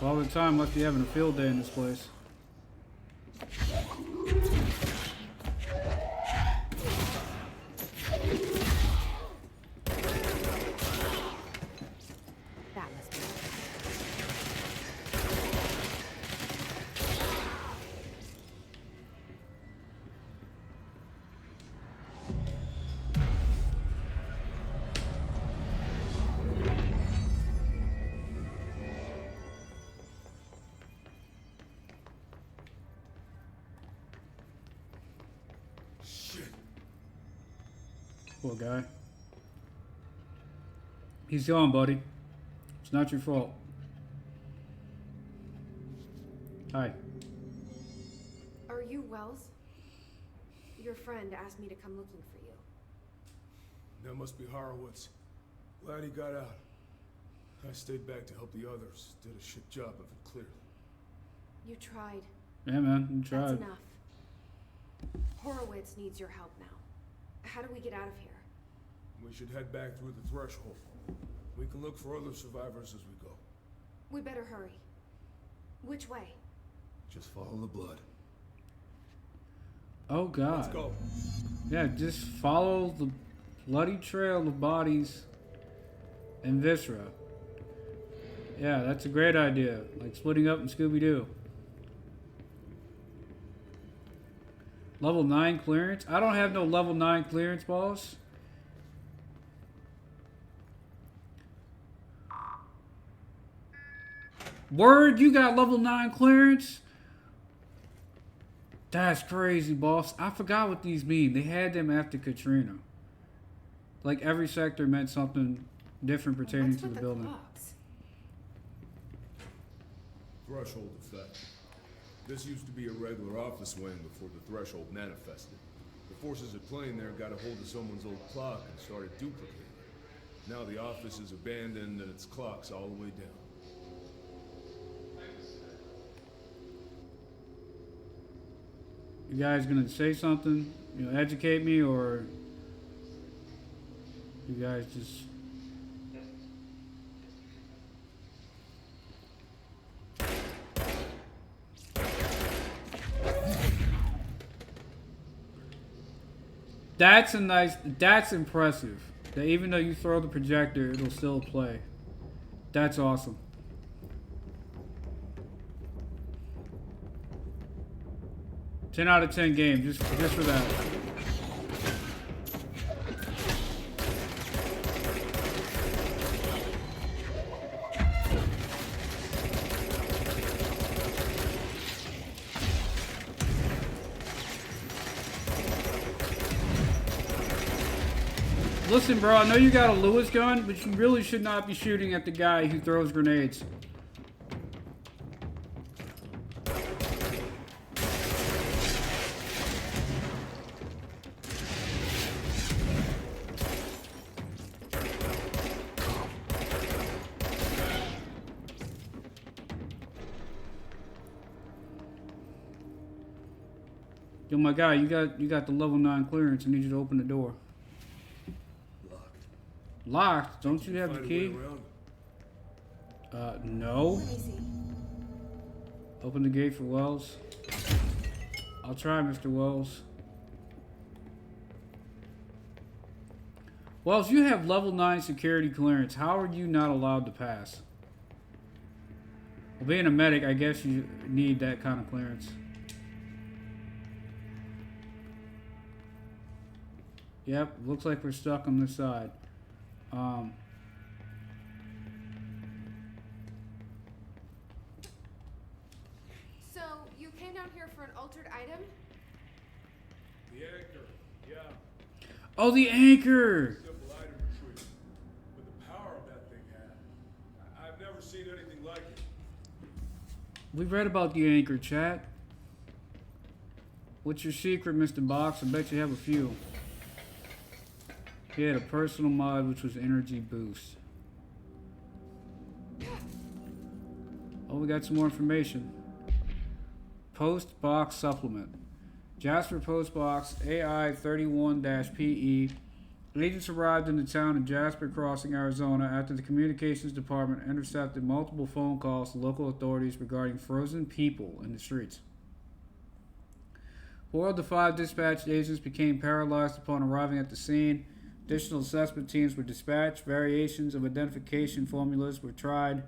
All the time must be having a field day in this place. That must be it. Poor guy. He's gone, buddy. It's not your fault. Hi. Are you Wells? Your friend asked me to come looking for you. That must be Horowitz. Glad he got out. I stayed back to help the others. Did a shit job of it, clearly. You tried. Yeah, man, you tried. That's enough. Horowitz needs your help now. How do we get out of here? We should head back through the threshold. We can look for other survivors as we go. We better hurry. Which way? Just follow the blood. Oh God. Let's go. Yeah, just follow the bloody trail of bodies and viscera. Yeah, that's a great idea. Like splitting up in Scooby-Doo. Level 9 clearance? I don't have no level 9 clearance, boss. Word, you got level 9 clearance? That's crazy, boss. I forgot what these mean. They had them after Katrina. Like every sector meant something different pertaining to the building. Clocks? Threshold effect. This used to be a regular office wing before the threshold manifested. The forces at play in there got a hold of someone's old clock and started duplicating it. Now the office is abandoned and its clock's all the way down. You guys gonna say something? You know, educate me, or you guys just... That's impressive. That even though you throw the projector, it'll still play. That's awesome. Ten out of 10 game, just for that. Listen, bro, I know you got a Lewis gun, but you really should not be shooting at the guy who throws grenades. Yo, my guy, you got the level 9 clearance. I need you to open the door. Locked? Don't you have the key? No. Let me see. Open the gate for Wells. I'll try, Mr. Wells. Wells, you have level 9 security clearance. How are you not allowed to pass? Well, being a medic, I guess you need that kind of clearance. Yep, looks like we're stuck on this side. So, you came down here for an altered item? The anchor, yeah. Oh, the anchor! Simple item retrieval. But the power of that thing had. I've never seen anything like it. We read about the anchor, chat. What's your secret, Mr. Box? I bet you have a few. He had a personal mod, which was energy boost. Oh, we got some more information. Post box supplement. Jasper Post Box AI 31-PE. Agents arrived in the town of Jasper Crossing, Arizona, after the communications department intercepted multiple phone calls to local authorities regarding frozen people in the streets. 4 of the 5 dispatched agents became paralyzed upon arriving at the scene. Additional assessment teams were dispatched. Variations of identification formulas were tried.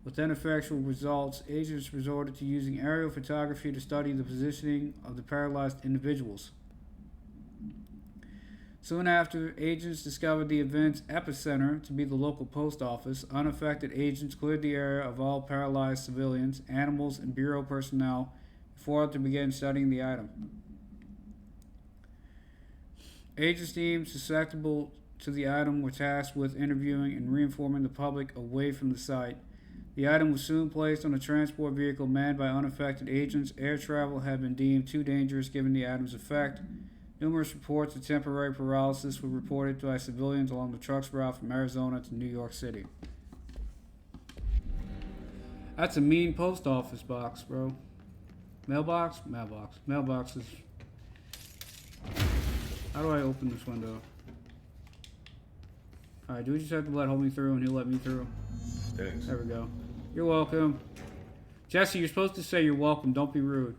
With ineffectual results, agents resorted to using aerial photography to study the positioning of the paralyzed individuals. Soon after, agents discovered the event's epicenter to be the local post office. Unaffected agents cleared the area of all paralyzed civilians, animals, and bureau personnel before to begin studying the item. Agents deemed susceptible to the item were tasked with interviewing and reinforming the public away from the site. The item was soon placed on a transport vehicle manned by unaffected agents. Air travel had been deemed too dangerous given the item's effect. Numerous reports of temporary paralysis were reported by civilians along the truck's route from Arizona to New York City. That's a mean post office box, bro. Mailbox? Mailbox. Mailbox is... How do I open this window? Alright, do we just have to let homie through and he'll let me through? Thanks. There we go. You're welcome. Jesse, you're supposed to say you're welcome. Don't be rude.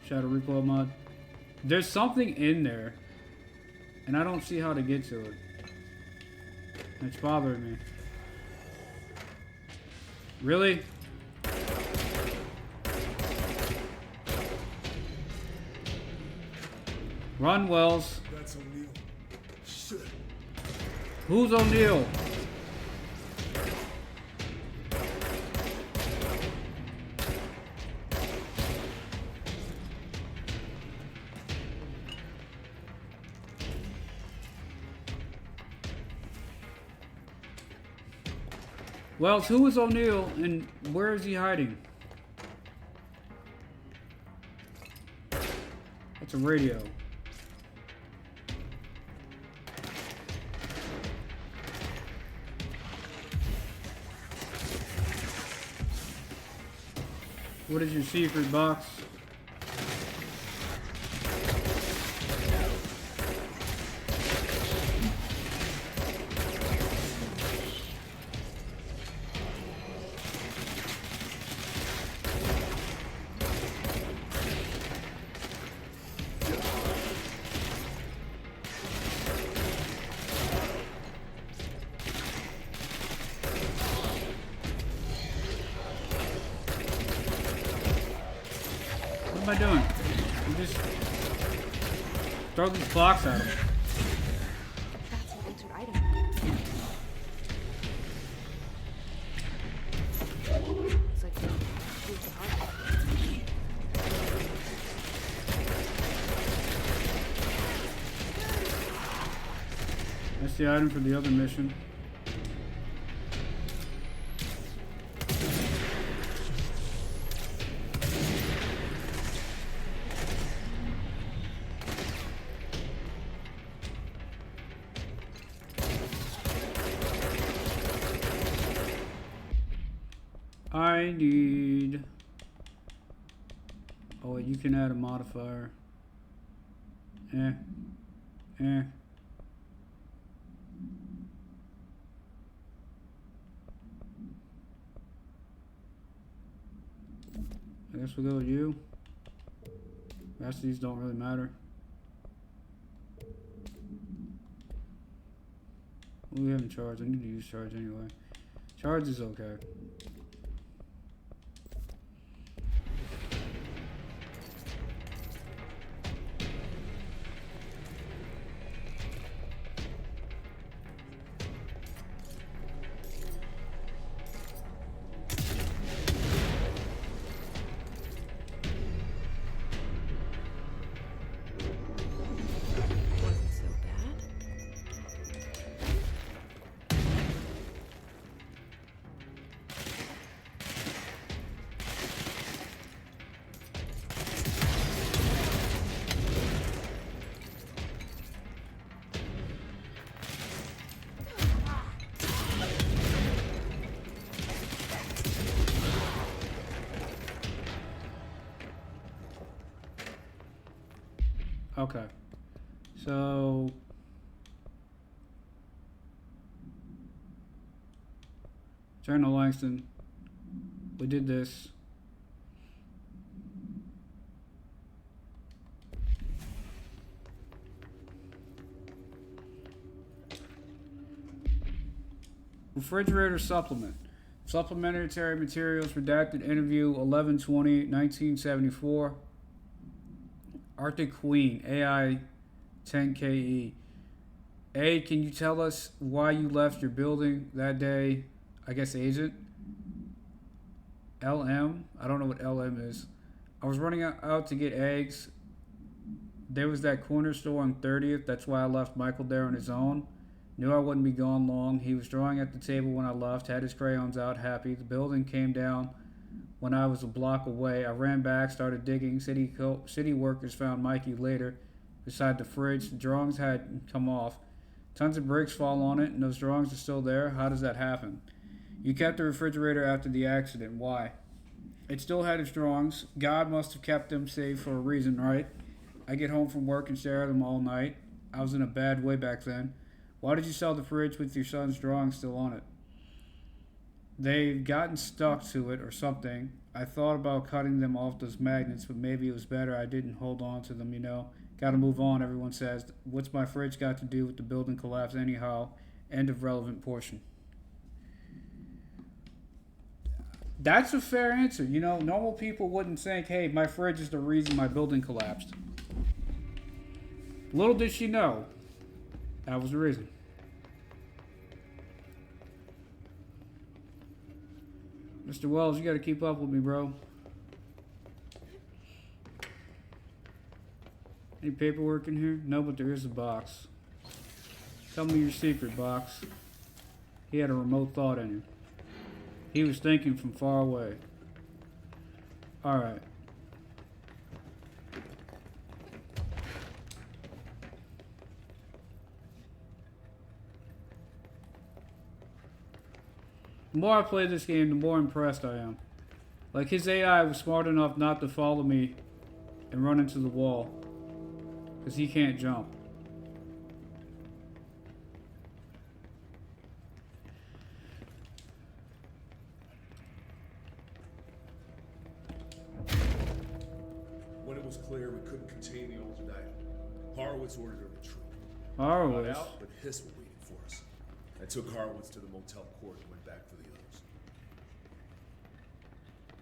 Shadow Recoil mod. There's something in there, and I don't see how to get to it. It's bothering me. Really? Run, Wells. That's O'Neill. Shit. Who's O'Neill? Wells, who is O'Neill and where is he hiding? That's a radio. What is your secret box? What am I doing? I'm just throw these blocks at him. That's an altered item. Looks like they moved the hard. That's the item for the other mission. I need... Oh wait, you can add a modifier. I guess we'll go with you. The rest of these don't really matter. What do we have in charge? I need to use charge anyway. Charge is okay. Wasn't so bad. Okay. So General Langston, we did this. Refrigerator supplement. Supplementary materials redacted interview 11/20/1974. Arctic Queen, AI 10KE. A, can you tell us why you left your building that day? I guess agent. LM, I don't know what LM is. I was running out to get eggs. There was that corner store on 30th. That's why I left Michael there on his own. Knew I wouldn't be gone long. He was drawing at the table when I left, had his crayons out, happy. The building came down when I was a block away. I ran back, started digging. City workers found Mikey later beside the fridge. The drawings had come off. Tons of bricks fall on it, and those drawings are still there. How does that happen? You kept the refrigerator after the accident. Why? It still had its drawings. God must have kept them safe for a reason, right? I get home from work and stare at them all night. I was in a bad way back then. Why did you sell the fridge with your son's drawings still on it? They've gotten stuck to it or something. I thought about cutting them off those magnets, but maybe it was better I didn't hold on to them, you know. Gotta move on, everyone says. What's my fridge got to do with the building collapse anyhow? End of relevant portion. That's a fair answer. You know, normal people wouldn't think, hey, my fridge is the reason my building collapsed. Little did she know, that was the reason. Mr. Wells, you gotta keep up with me, bro. Any paperwork in here? No, but there is a box. Tell me your secret, box. He had a remote thought in him. He was thinking from far away. Alright. The more I play this game, the more impressed I am. Like, his AI was smart enough not to follow me and run into the wall. Because he can't jump. When it was clear we couldn't contain the altered item, Horowitz ordered a retreat. Horowitz? Got out, but Hiss were waiting for us. I took Horowitz to the motel court and went back for the others.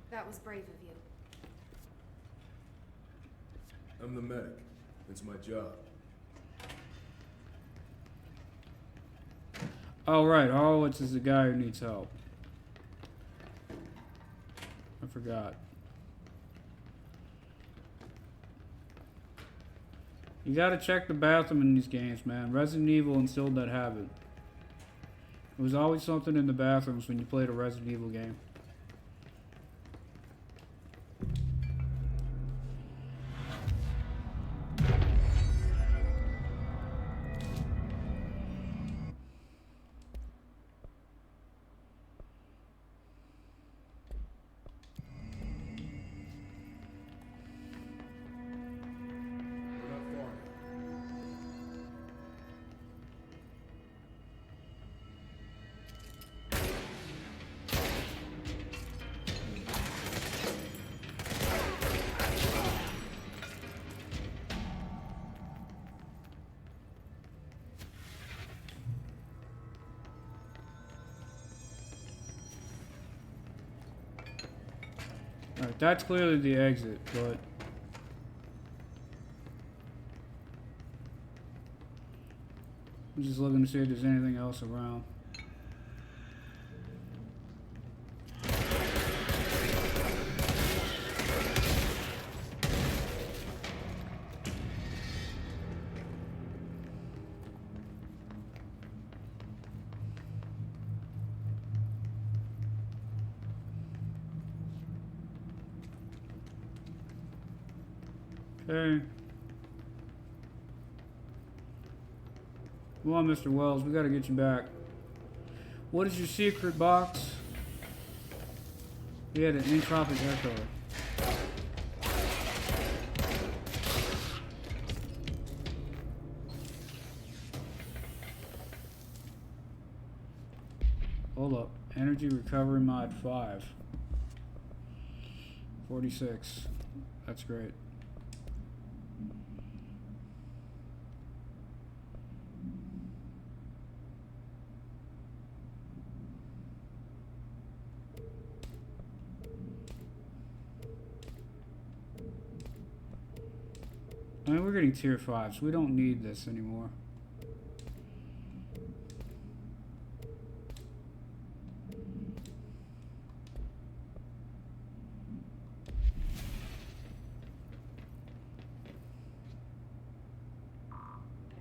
That was brave of you. I'm the medic. It's my job. Oh, right. Horowitz is the guy who needs help. I forgot. You gotta check the bathroom in these games, man. Resident Evil instilled that habit. There was always something in the bathrooms when you played a Resident Evil game. We're not far now. Alright, that's clearly the exit, but... I'm just looking to see if there's anything else around. Okay. Come on, Mr. Wells, we gotta get you back. What is your secret, box? We had an entropic echo. Hold up. Energy recovery mod 5. 46. That's great. I mean, we're getting tier 5, so we don't need this anymore.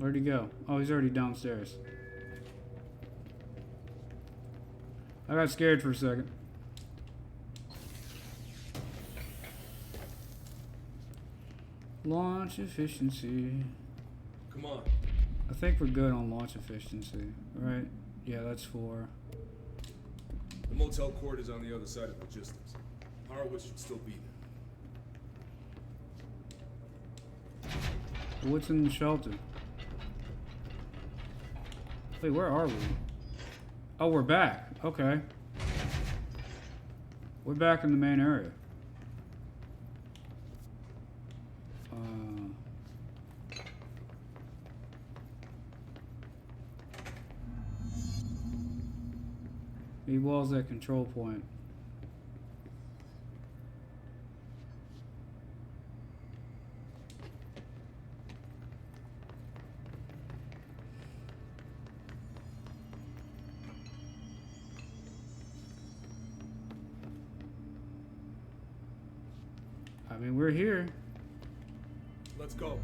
Where'd he go? Oh, he's already downstairs. I got scared for a second. Launch efficiency. Come on. I think we're good on launch efficiency, right? Yeah, that's 4. The motel court is on the other side of logistics. Horowitz should still be there. What's in the shelter? Wait, where are we? Oh, we're back. Okay. We're back in the main area. He was at control point. I mean, we're here. Let's go.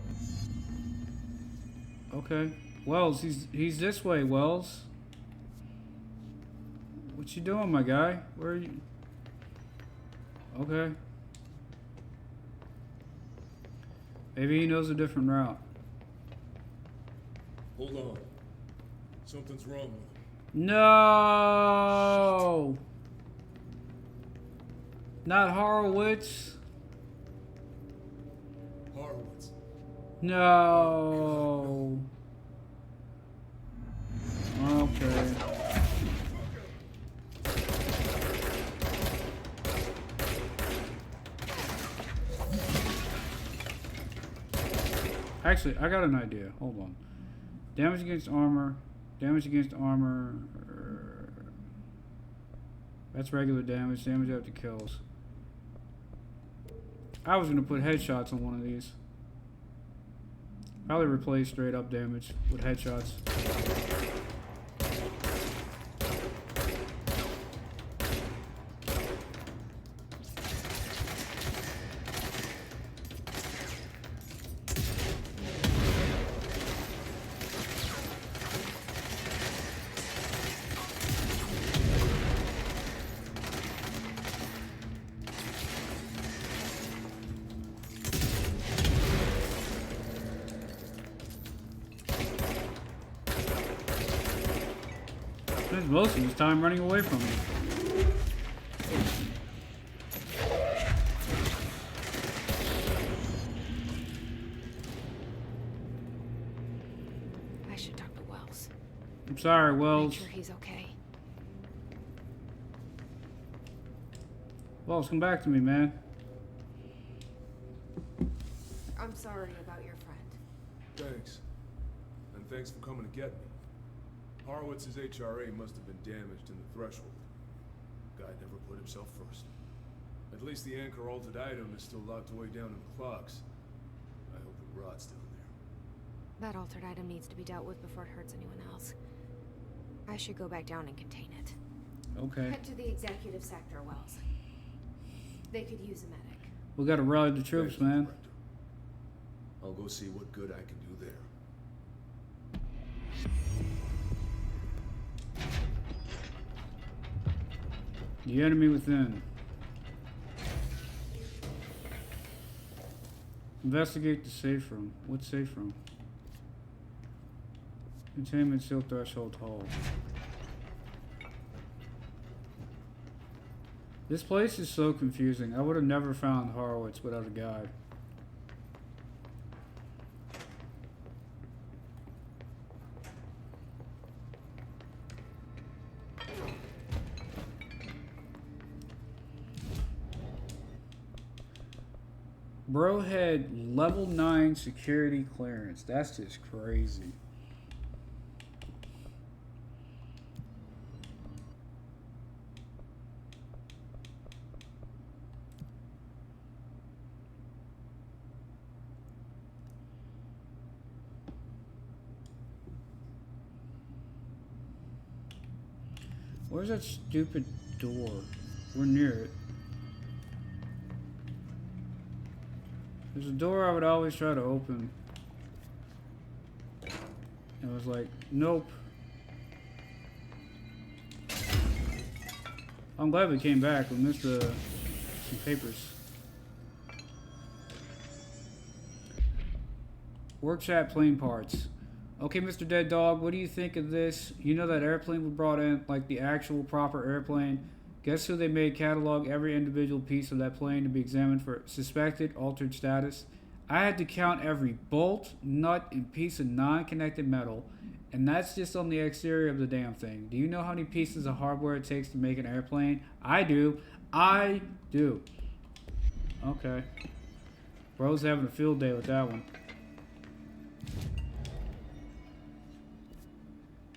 Okay. Wells, he's this way, Wells. What you doing, my guy? Where are you? Okay. Maybe he knows a different route. Hold on. Something's wrong with him. No! Not Horowitz. Horowitz. No. Okay. Actually, I got an idea. Hold on. Damage against armor. Damage against armor. That's regular damage. Damage after kills. I was going to put headshots on one of these. Probably replace straight up damage with headshots. Spends most of his time running away from me. I should talk to Wells. I'm sorry, Wells. Make sure he's okay. Wells, come back to me, man. I'm sorry about your friend. Thanks. And thanks for coming to get me. Horowitz's HRA must have been damaged in the threshold. Guy never put himself first. At least the anchor altered item is still locked away down in the clocks. I hope it rots down there. That altered item needs to be dealt with before it hurts anyone else. I should go back down and contain it. Okay. Head to the executive sector, Wells. They could use a medic. We gotta rally the troops, Thank you, man. Director. I'll go see what good I can do there. The enemy within. Investigate the safe room. What safe room? Containment seal threshold hall. This place is so confusing. I would have never found Horowitz without a guide. Bro had level 9 security clearance. That's just crazy. Where's that stupid door? We're near it. There's a door I would always try to open. It was like, nope. I'm glad we came back. We missed some papers. Workshop plane parts. Okay, Mr. Dead Dog, what do you think of this? You know that airplane we brought in, like the actual proper airplane? Guess who they made catalog every individual piece of that plane to be examined for suspected altered status? I had to count every bolt, nut, and piece of non-connected metal, and that's just on the exterior of the damn thing. Do you know how many pieces of hardware it takes to make an airplane? I do. I do. Okay. Bro's having a field day with that one.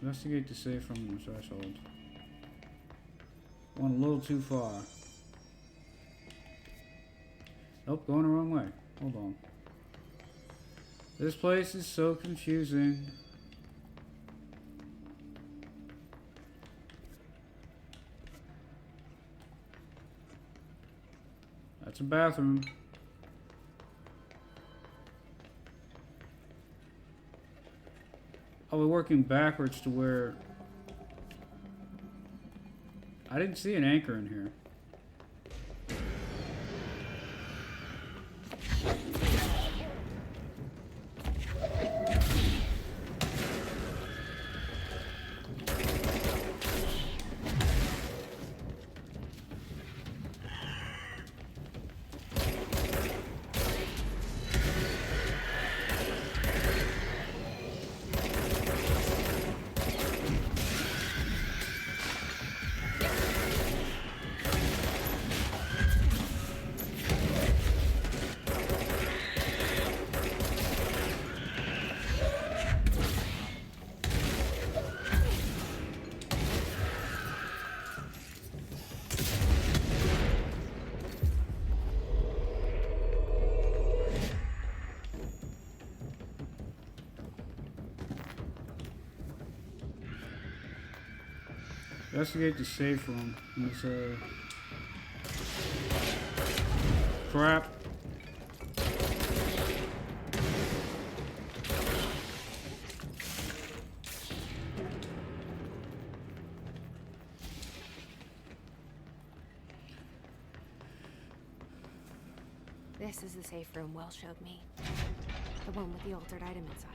Investigate the safe from the threshold. Went a little too far. Nope, going the wrong way. Hold on. This place is so confusing. That's a bathroom. Oh, we're working backwards to where... I didn't see an anchor in here. Investigate the safe room. It's crap. This is the safe room Wells showed me. The one with the altered item inside.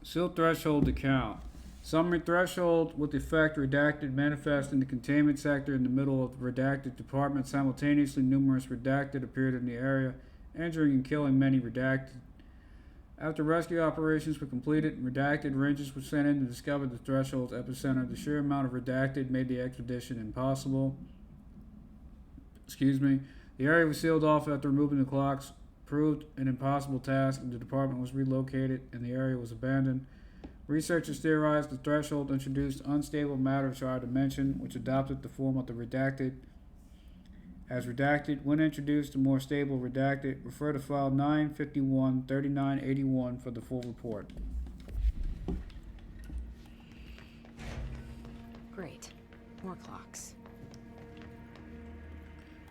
Sealed threshold account. Summary threshold with effect redacted manifest in the containment sector in the middle of the redacted department. Simultaneously, numerous redacted appeared in the area, injuring and killing many redacted. After rescue operations were completed and redacted rangers were sent in to discover the threshold's epicenter, the sheer amount of redacted made the expedition impossible. The area was sealed off after removing the clocks. Proved an impossible task, and the department was relocated and the area was abandoned. Researchers theorized the threshold introduced unstable matter to our dimension, which adopted the form of the redacted. As redacted, when introduced a more stable redacted, refer to file 951-3981 for the full report. Great. More clocks.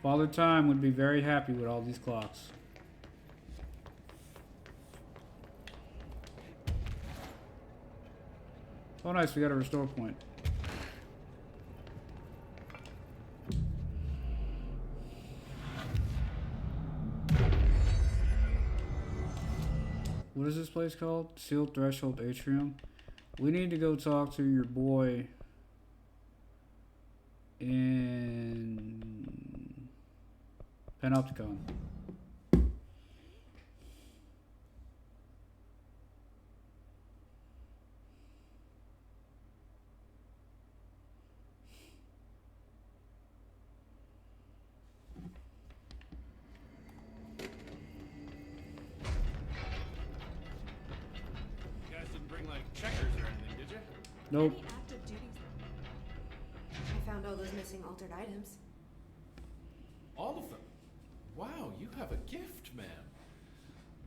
Father Time would be very happy with all these clocks. Oh nice, we got a restore point. What is this place called? Sealed Threshold Atrium. We need to go talk to your boy in Panopticon. Nope. Any active duties? I found all those missing altered items. All of them? Wow, you have a gift, ma'am.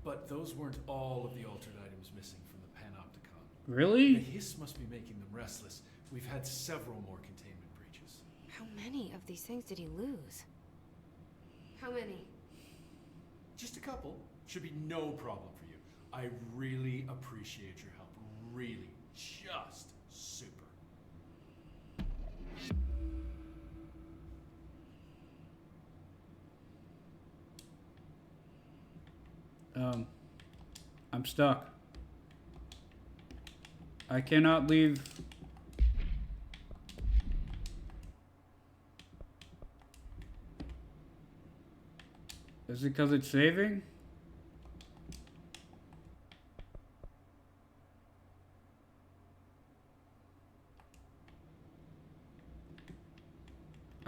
But those weren't all of the altered items missing from the Panopticon. Really? The hiss must be making them restless. We've had several more containment breaches. How many of these things did he lose? How many? Just a couple. Should be no problem for you. I really appreciate your help. Really. Just super. I'm stuck. I cannot leave. Is it because it's saving?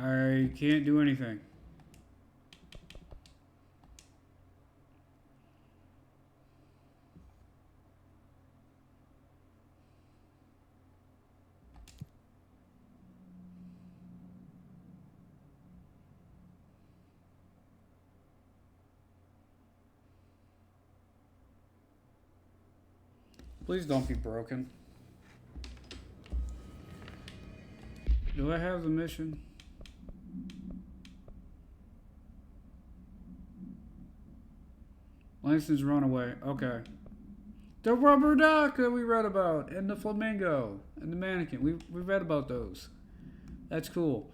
I can't do anything. Please don't be broken. Do I have the mission? Langston's runaway. Okay. The rubber duck that we read about, and the flamingo, and the mannequin. We read about those. That's cool.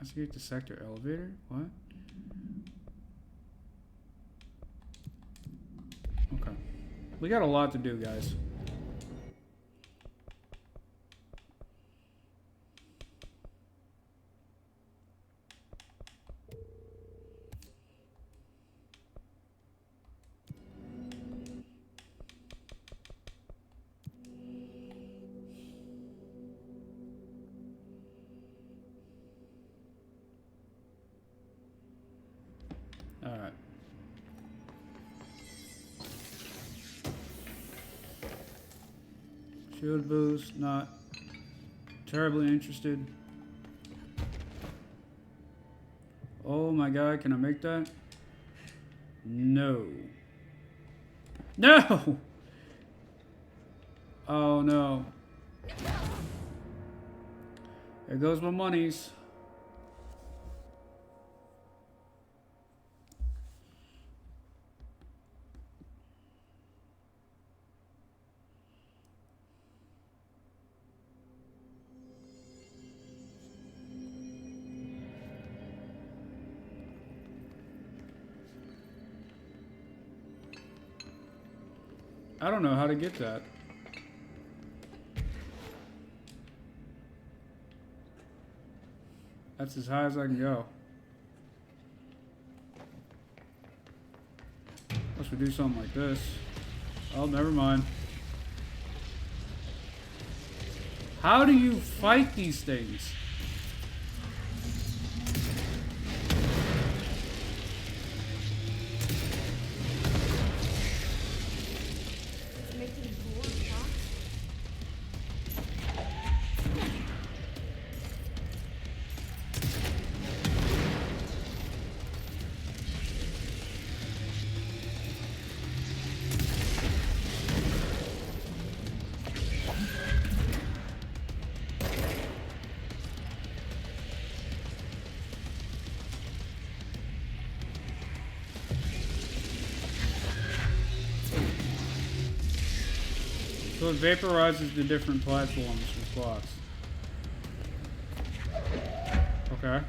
Escape the sector elevator? What? Okay. We got a lot to do, guys. All right. Shield boost, not terribly interested. Oh my god, can I make that? No. No! Oh no. There goes my monies. I don't know how to get that. That's as high as I can go. Unless we do something like this. Oh, never mind. How do you fight these things? So it vaporizes the different platforms for spots. Okay.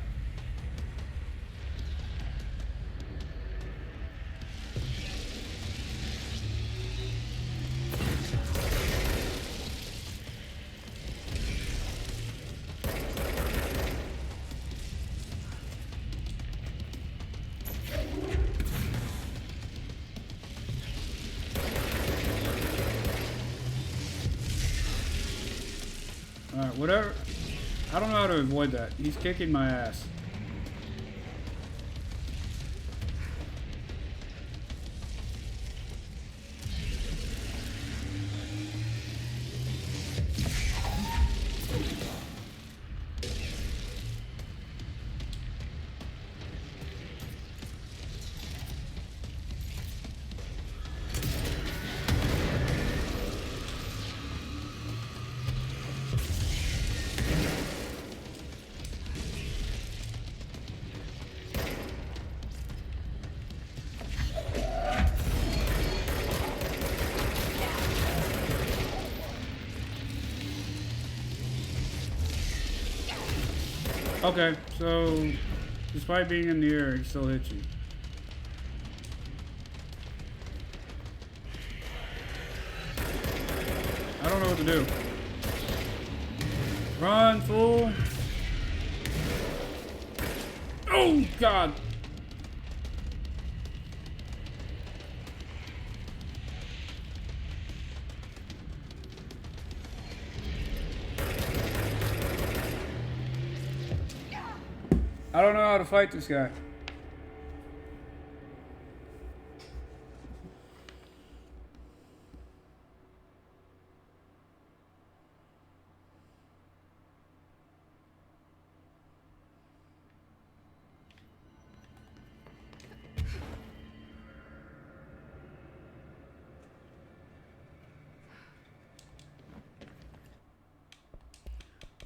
Alright, whatever. I don't know how to avoid that. He's kicking my ass. Okay, so despite being in the air, he still hits you. I don't know what to do. Run, fool! Oh, God! I don't know how to fight this guy.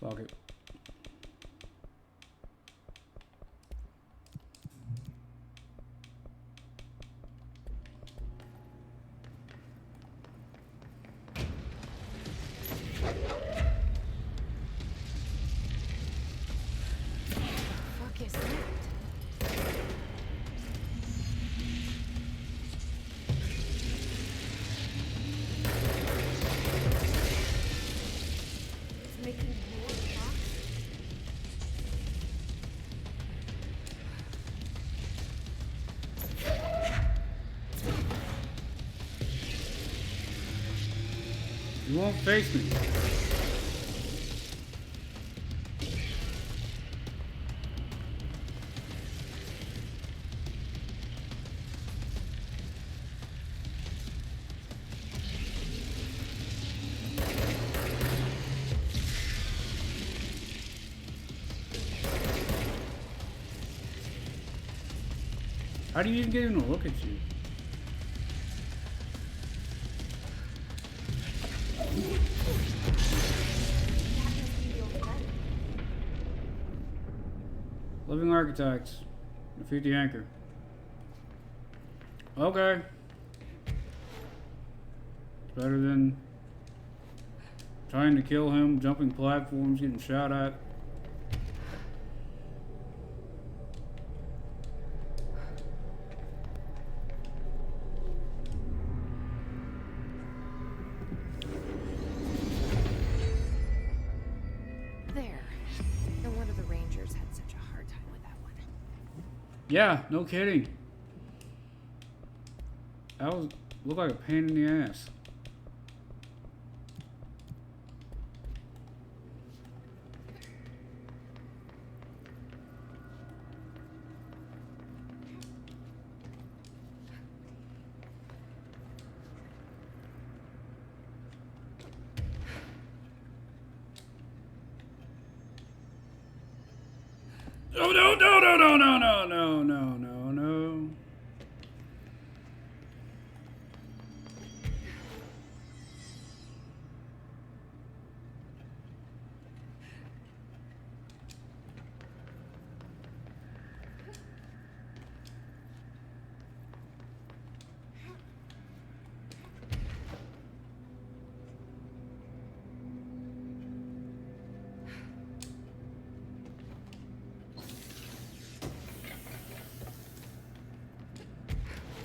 Fuck it. Fuck is that? It's making more clocks? You won't face me. How do you even get him to look at you? Living Architects. Defeat the anchor. Okay. Better than trying to kill him, jumping platforms, getting shot at. There. No wonder the Rangers had such a hard time with that one. Yeah, no kidding. That was looked like a pain in the ass. Oh no no no no no no no no no no.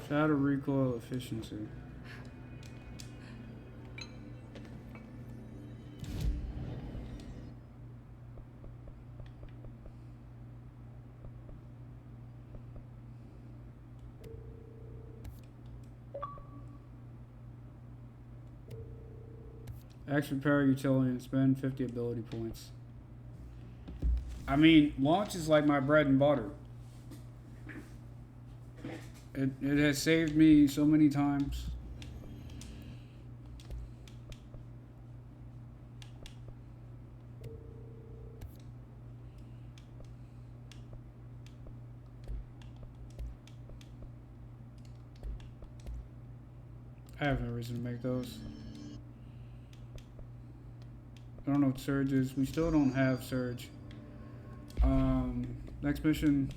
Shadow recoil efficiency. Action power utility and spend 50 ability points. I mean, launch is like my bread and butter. It has saved me so many times. I have no reason to make those. I don't know what Surge is. We still don't have Surge. Next mission.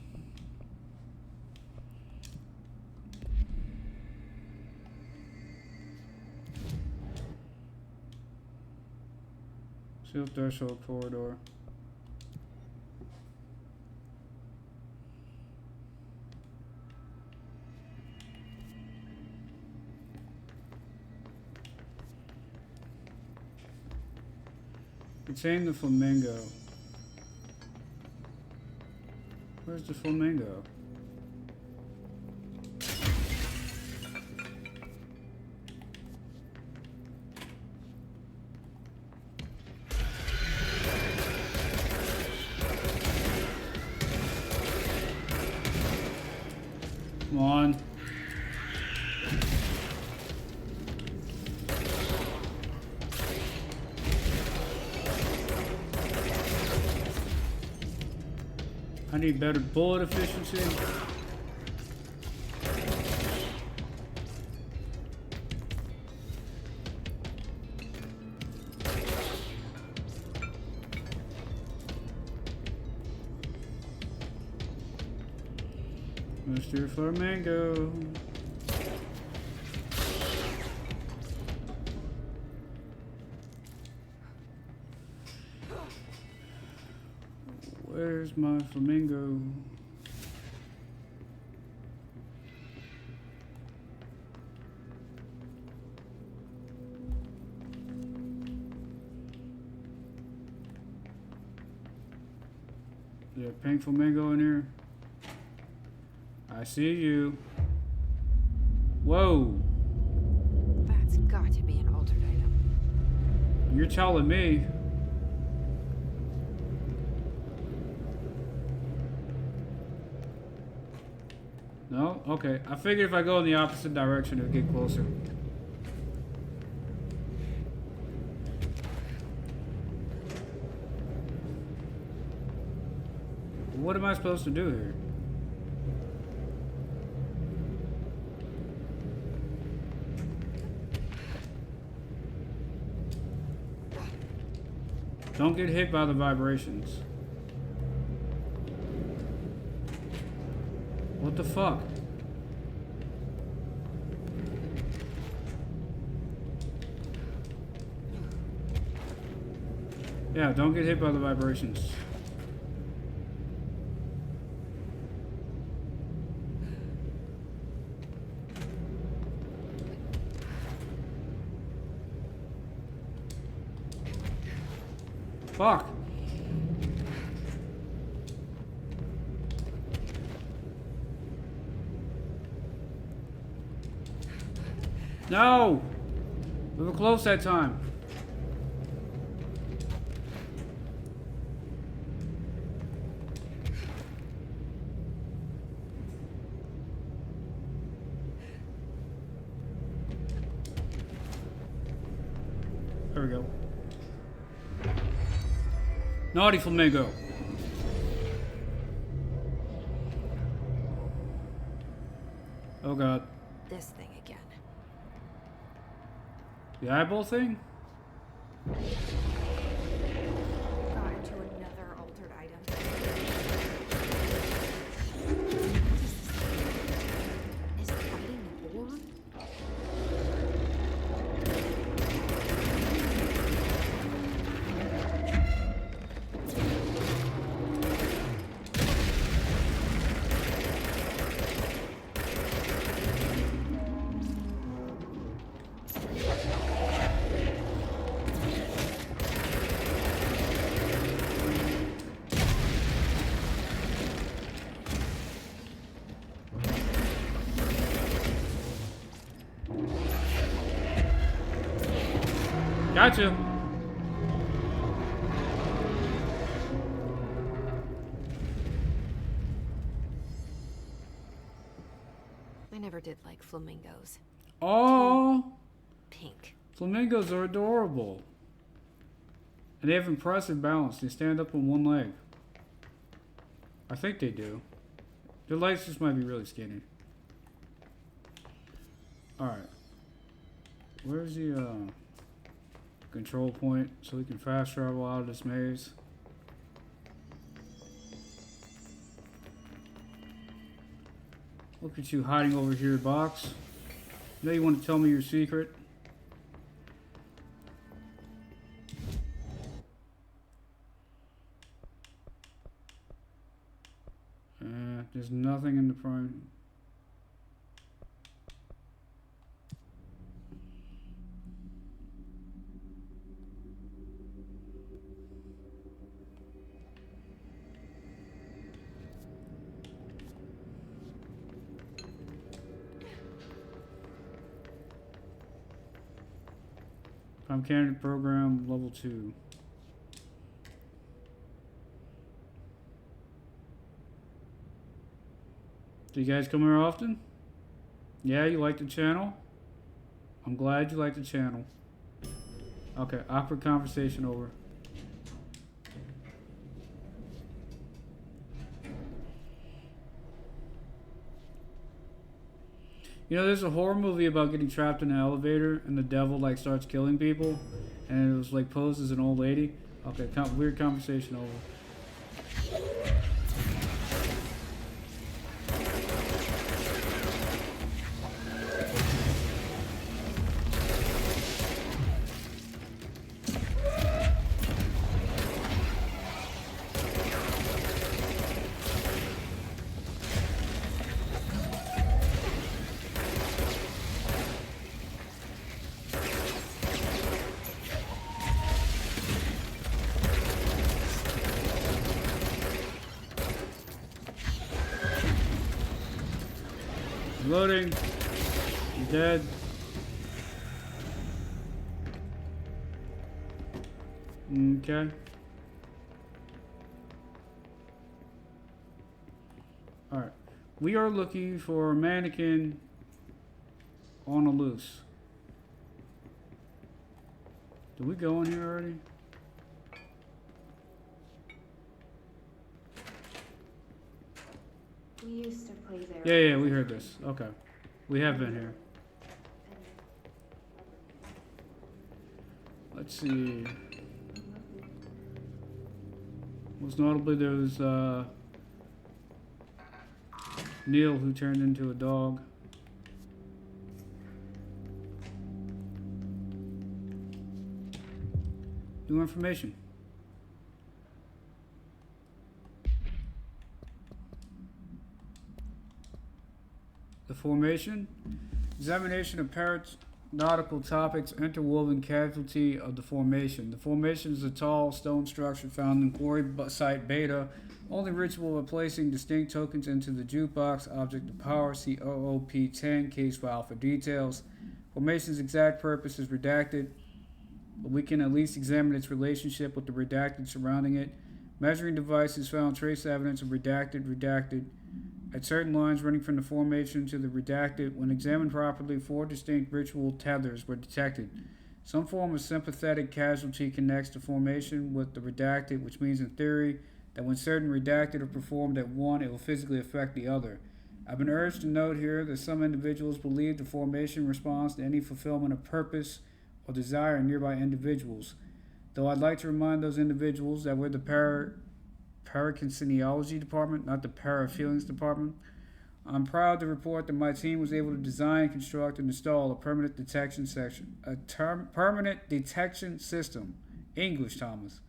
Sealed threshold corridor. Contain the flamingo. Where's the flamingo? Come on. I need better bullet efficiency. Mr. Flamingo. Where's my flamingo? Is there a pink flamingo in here? I see you. Whoa. That's got to be an altered item. You're telling me. No? Okay. I figured if I go in the opposite direction, it'll get closer. What am I supposed to do here? Don't get hit by the vibrations. What the fuck? Yeah, don't get hit by the vibrations. Fuck. No! We were close that time. There we go. Naughty flamingo. Oh god. This thing again. The eyeball thing? Got into another altered item. Is it fighting a war? Gotcha. I never did like flamingos. Oh, Pink. flamingos are adorable. And they have impressive balance. They stand up on one leg. I think they do. Their legs just might be really skinny. Alright. Where's the control point so we can fast travel out of this maze? Look at you hiding over here, box. Now you want to tell me your secret? There's nothing in the prime. Prime candidate program level 2. Do you guys come here often? Yeah, you like the channel? I'm glad you like the channel. Okay, awkward conversation over. You know, there's a horror movie about getting trapped in an elevator and the devil like starts killing people, and it was like posed as an old lady. Okay, weird conversation over. Loading. You're dead. Okay. Alright. We are looking for a mannequin on a loose. Did we go in here already? We used to play there. Yeah, we heard this. Okay. We have been here. Let's see. Most notably, there was Neil, who turned into a dog. New information. The formation. Examination of nautical topics, interwoven casualty of the formation. The formation is a tall stone structure found in quarry site Beta. Only reachable by placing distinct tokens into the jukebox object of power. See OOP10 case file for details. Formation's exact purpose is redacted, but we can at least examine its relationship with the redacted surrounding it. Measuring devices found trace evidence of redacted. At certain lines running from the formation to the redacted, when examined properly, 4 distinct ritual tethers were detected. Some form of sympathetic casualty connects the formation with the redacted, which means in theory that when certain redacted are performed at one, it will physically affect the other. I've been urged to note here that some individuals believe the formation responds to any fulfillment of purpose or desire in nearby individuals. Though I'd like to remind those individuals that we're the parakinesiology department, not the parafeelings department. I'm proud to report that my team was able to design, construct, and install a permanent detection system. English, Thomas.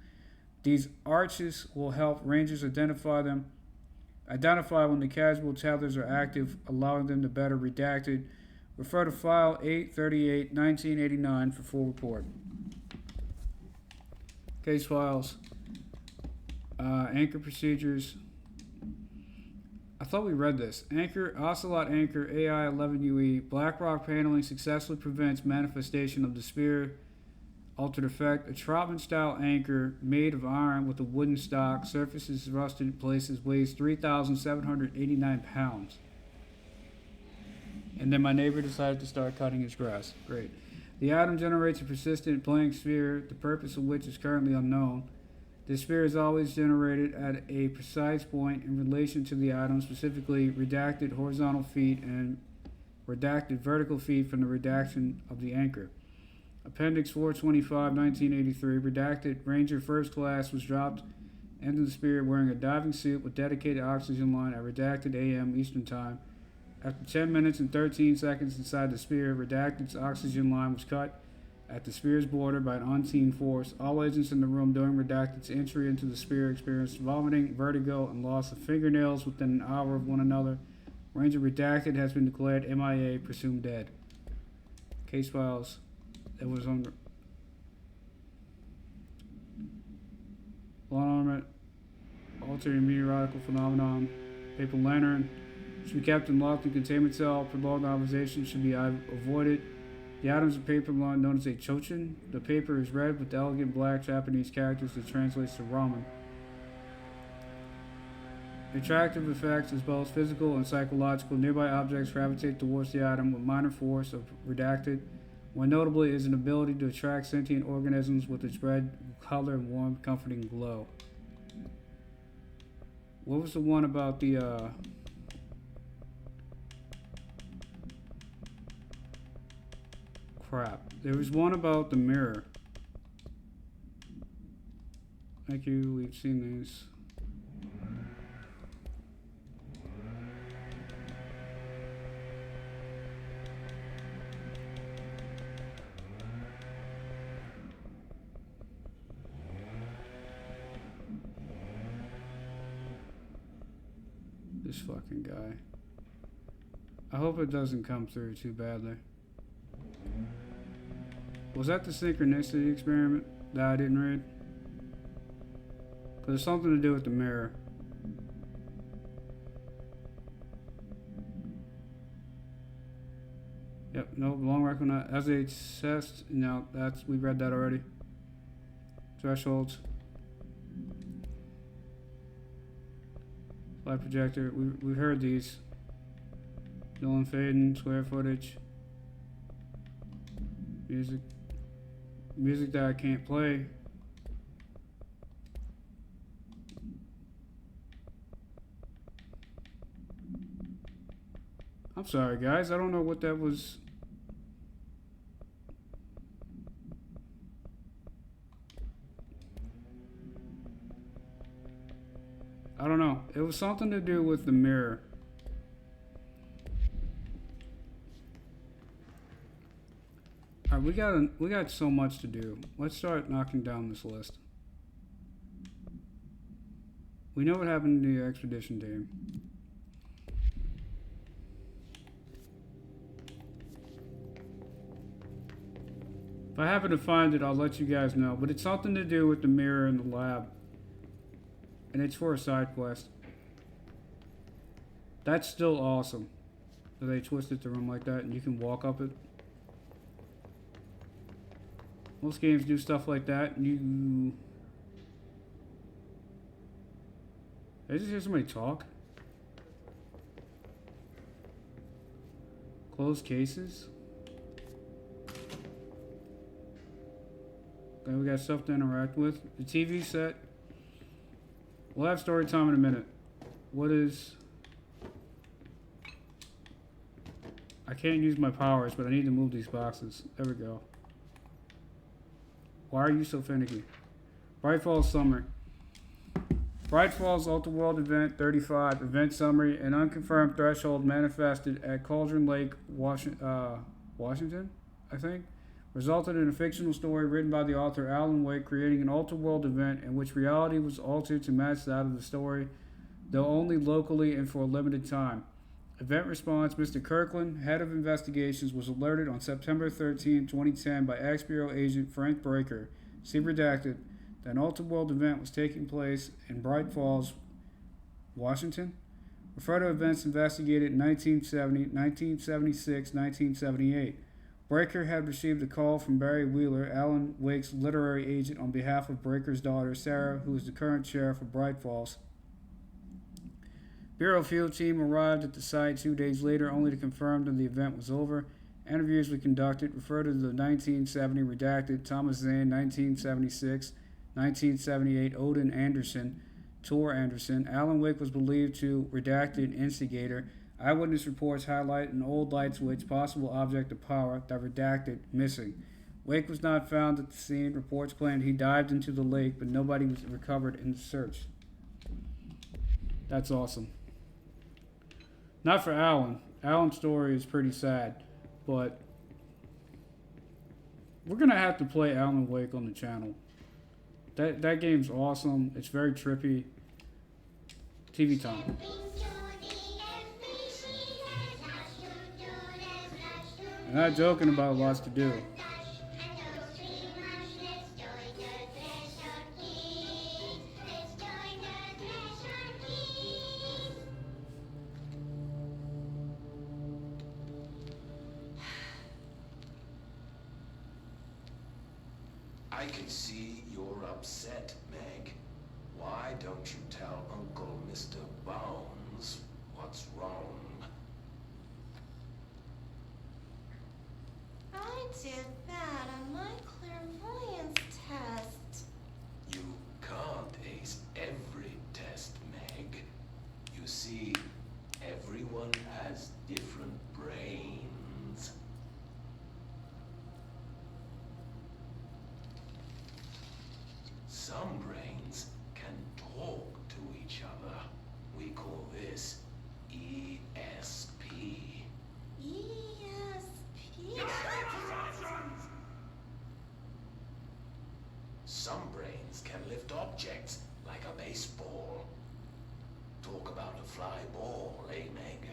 These arches will help rangers identify when the casual tethers are active, allowing them to better redacted. Refer to file 838-1989 for full report. Case files. Anchor procedures. I thought we read this. Anchor, Ocelot Anchor, AI-11UE. BlackRock paneling successfully prevents manifestation of the spear altered effect. A Trotman-style anchor made of iron with a wooden stock. Surfaces rusted in places. Weighs 3,789 pounds. And then my neighbor decided to start cutting his grass. Great. The item generates a persistent blank sphere, the purpose of which is currently unknown. The sphere is always generated at a precise point in relation to the item, specifically redacted horizontal feet and redacted vertical feet from the redaction of the anchor. Appendix 425, 1983, redacted Ranger First Class was dropped into the sphere wearing a diving suit with dedicated oxygen line at redacted AM Eastern Time. After 10 minutes and 13 seconds inside the sphere, redacted's oxygen line was cut at the sphere's border by an unseen force. All agents in the room during redacted's entry into the sphere experienced vomiting, vertigo, and loss of fingernails within an hour of one another. Ranger redacted has been declared MIA, presumed dead. Case files. It was on lawn ornament, altering meteorological phenomenon, paper lantern should be kept in locked in containment cell. Prolonged conversation should be avoided. The item is a paper known as a chochin. The paper is red with elegant black Japanese characters that translates to ramen. Attractive effects as well as physical and psychological. Nearby objects gravitate towards the item with minor force of redacted. One notably is an ability to attract sentient organisms with its red color and warm, comforting glow. What was the one about the crap? There was one about the mirror. Thank you, we've seen these. This fucking guy. I hope it doesn't come through too badly. Was that the synchronicity experiment that I didn't read? Because it's something to do with the mirror. Yep, no, long recognize as a test. No, that's, we read that already. Thresholds. Light projector. We've heard these. Dylan Faden, square footage. Music that I can't play. I'm sorry, guys. I don't know what that was. I don't know. It was something to do with the mirror. Alright, we got so much to do. Let's start knocking down this list. We know what happened to the expedition team. If I happen to find it, I'll let you guys know. But it's something to do with the mirror in the lab. And it's for a side quest. That's still awesome. So they twisted the room like that and you can walk up it. Most games do stuff like that. Did I just hear somebody talk? Closed cases? Okay, we got stuff to interact with. The TV set. We'll have story time in a minute. What is... I can't use my powers, but I need to move these boxes. There we go. Why are you so finicky? Bright Falls Summary. Bright Falls Ultra-World Event 35. Event Summary. An unconfirmed threshold manifested at Cauldron Lake, Washington, I think. Resulted in a fictional story written by the author Alan Wake, creating an ultra-world event in which reality was altered to match that of the story, though only locally and for a limited time. Event response: Mr. Kirkland, head of investigations, was alerted on September 13, 2010 by ex-Bureau agent Frank Breaker, see redacted, that an ultra-world event was taking place in Bright Falls, Washington. Refer to events investigated in 1970, 1976, 1978. Breaker had received a call from Barry Wheeler, Alan Wake's literary agent, on behalf of Breaker's daughter, Sarah, who is the current sheriff of Bright Falls. Bureau field team arrived at the site 2 days later, only to confirm that the event was over. Interviews were conducted. Refer to the 1970 redacted, Thomas Zane, 1976, 1978, Odin Anderson, Tor Anderson. Alan Wake was believed to redacted instigator. Eyewitness reports highlight an old light switch, possible object of power, that redacted, missing. Wake was not found at the scene. Reports claimed he dived into the lake, but nobody was recovered in the search. That's awesome. Not for Alan. Alan's story is pretty sad, but we're going to have to play Alan Wake on the channel. That game's awesome. It's very trippy. TV time. I'm not joking about lots to do. I can see you're upset, Meg. Why don't you tell Uncle Mr. Bones what's wrong? I did bad on my clairvoyance test. You can't ace every test, Meg. You see, everyone has different brains. Some brains can talk to each other. We call this ESP. ESP? Some brains can lift objects like a baseball. Talk about a fly ball, eh, Meg?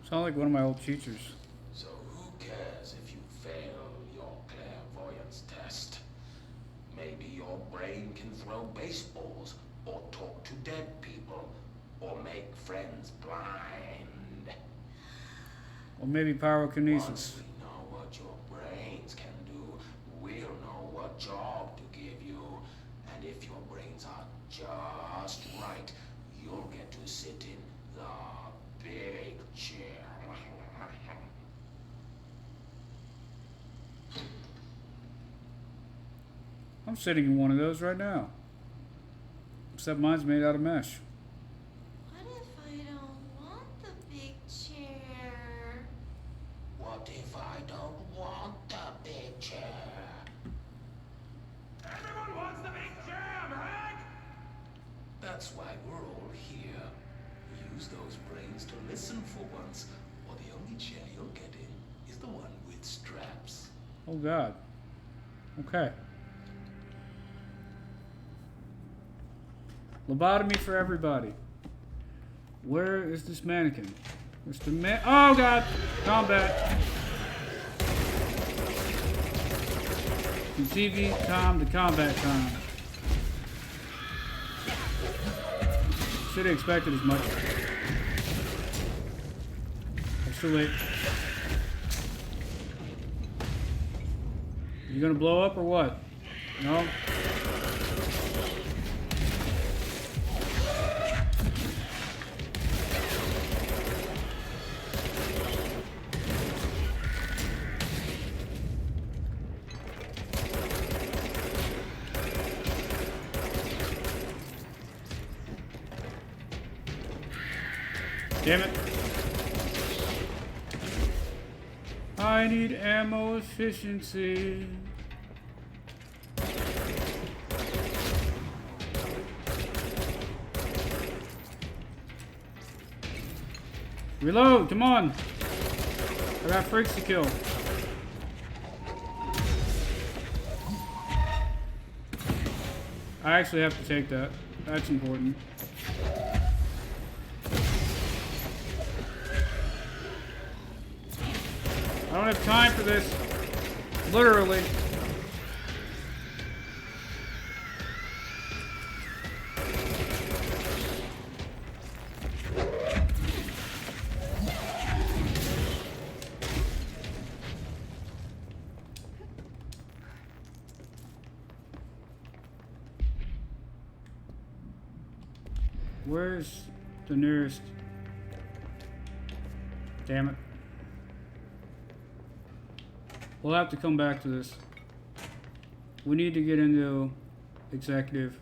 Sound like one of my old teachers. So who cares if you fail your clairvoyance test? Maybe your brain can throw baseballs, or talk to dead people, or make friends blind. Or maybe pyrokinesis. Once we know what your brains can do, we'll know what job to give you. And if your brains are just right, you'll get to sit in the big chair. I'm sitting in one of those right now. Except mine's made out of mesh. What if I don't want the big chair? What if I don't want the big chair? Everyone wants the big chair, Meg! That's why we're all here. Use those brains to listen for once, or the only chair you'll get in is the one with straps. Oh God. Okay. Lobotomy for everybody. Where is this mannequin? Mr. Oh God! Combat! From TV com to combat com. Should have expected as much. It's too late. You gonna blow up or what? No? Damn it. I need ammo efficiency. Reload, come on. I got freaks to kill. I actually have to take that. That's important. I don't have time for this. Literally. Where's the nearest? Damn it. We'll have to come back to this. We need to get into executive.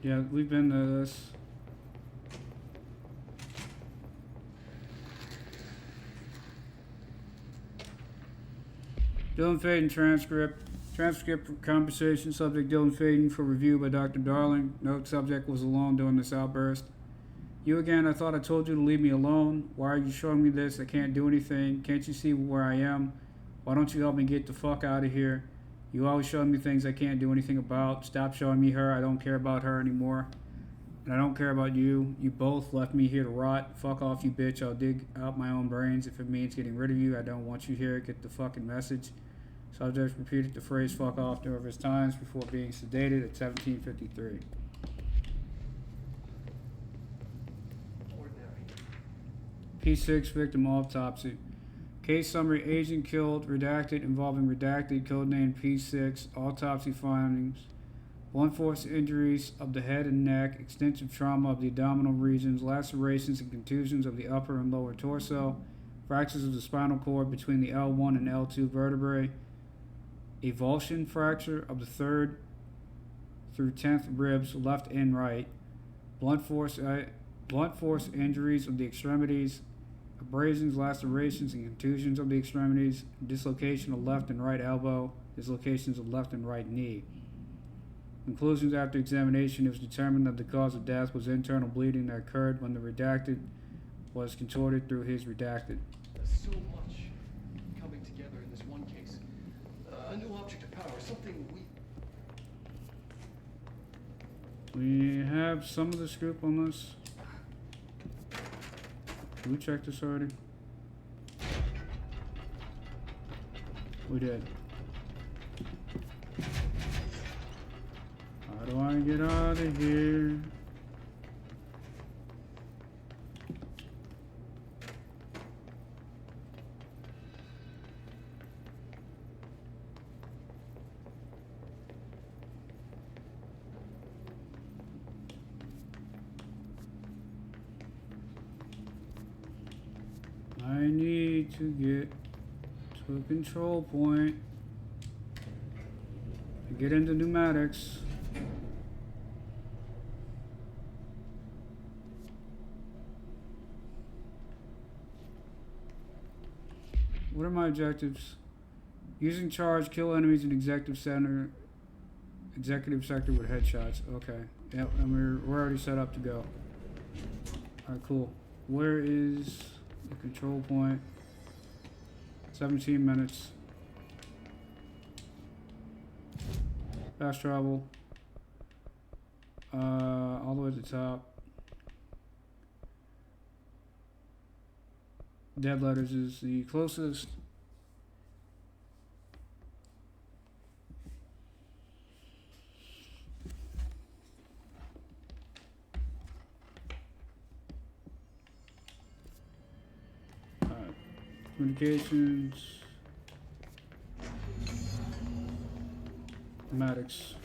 Yeah, we've been to this. Dylan Faden transcript. Transcript for conversation. Subject Dylan Faden for review by Dr. Darling. Note subject was alone during this outburst. You again, I thought I told you to leave me alone. Why are you showing me this? I can't do anything. Can't you see where I am? Why don't you help me get the fuck out of here? You always show me things I can't do anything about. Stop showing me her. I don't care about her anymore. And I don't care about you. You both left me here to rot. Fuck off, you bitch. I'll dig out my own brains if it means getting rid of you. I don't want you here. Get the fucking message. Subject repeated the phrase fuck off numerous times before being sedated at 17:53. P6 victim autopsy. Case summary: agent killed, redacted, involving redacted, codename P6. Autopsy findings: blunt force injuries of the head and neck, extensive trauma of the abdominal regions, lacerations and contusions of the upper and lower torso, fractures of the spinal cord between the L1 and L2 vertebrae, avulsion fracture of the 3rd through 10th ribs, left and right, blunt force injuries of the extremities, abrasions, lacerations, and contusions of the extremities, dislocation of left and right elbow, dislocations of left and right knee. Conclusions: after examination, it was determined that the cause of death was internal bleeding that occurred when the redacted was contorted through his redacted. So much coming together in this one case. A new object of power, something We have some of the scoop on this. Did we check this already? We did. How do I get out of here? I need to get to a control point and get into pneumatics. What are my objectives? Using charge, kill enemies in executive sector with headshots. Okay. Yep, and we're already set up to go. Alright, cool. Where is the control point? 17 minutes. Fast travel. All the way to the top. Dead letters is the closest. Communications. Pneumatics.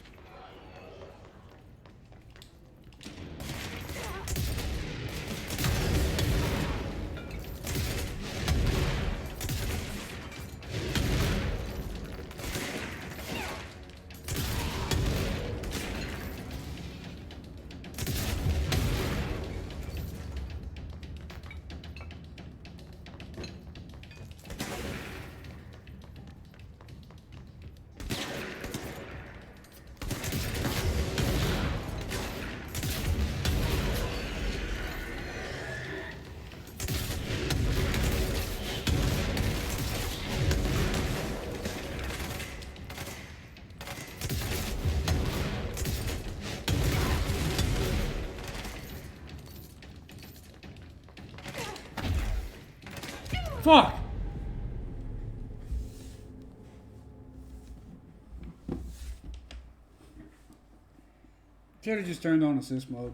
Fuck! Should have just turned on assist mode.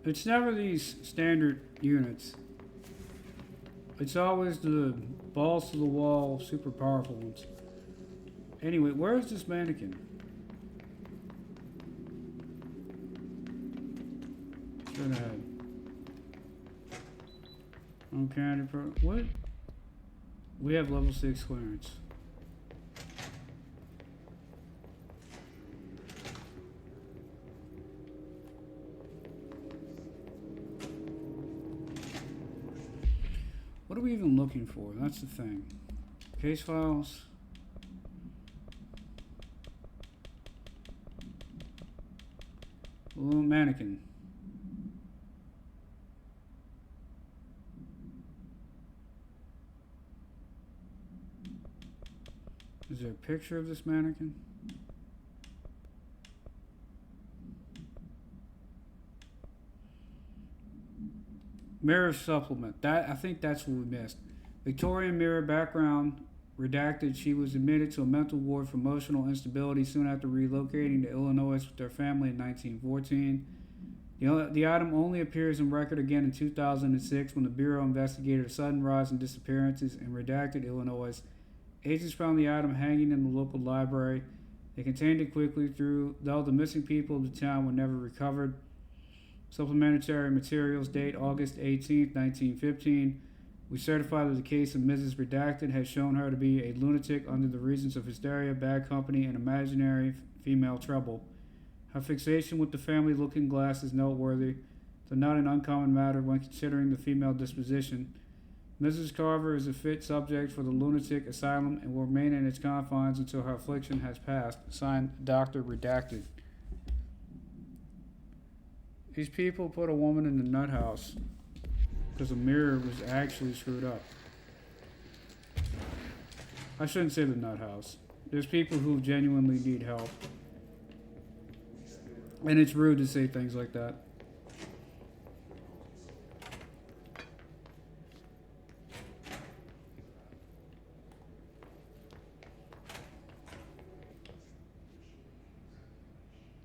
It's never these standard units. It's always the balls to the wall, super powerful ones. Anyway, where is this mannequin? Straight ahead. Okay, what? We have level 6 clearance. What are we even looking for? That's the thing. Case files. A little mannequin. Is there a picture of this mannequin? Mirror supplement. I think that's what we missed. Victorian mirror background redacted. She was admitted to a mental ward for emotional instability soon after relocating to Illinois with her family in 1914. The item only appears in record again in 2006 when the Bureau investigated a sudden rise in disappearances in redacted Illinois. Agents found the item hanging in the local library. They contained it quickly though the missing people of the town were never recovered. Supplementary materials date August 18, 1915. We certify that the case of Mrs. Redacted has shown her to be a lunatic under the reasons of hysteria, bad company, and imaginary female trouble. Her fixation with the family looking glass is noteworthy, though not an uncommon matter when considering the female disposition. Mrs. Carver is a fit subject for the lunatic asylum and will remain in its confines until her affliction has passed. Signed, Dr. Redacted. These people put a woman in the nut house because a mirror was actually screwed up. I shouldn't say the nut house. There's people who genuinely need help. And it's rude to say things like that.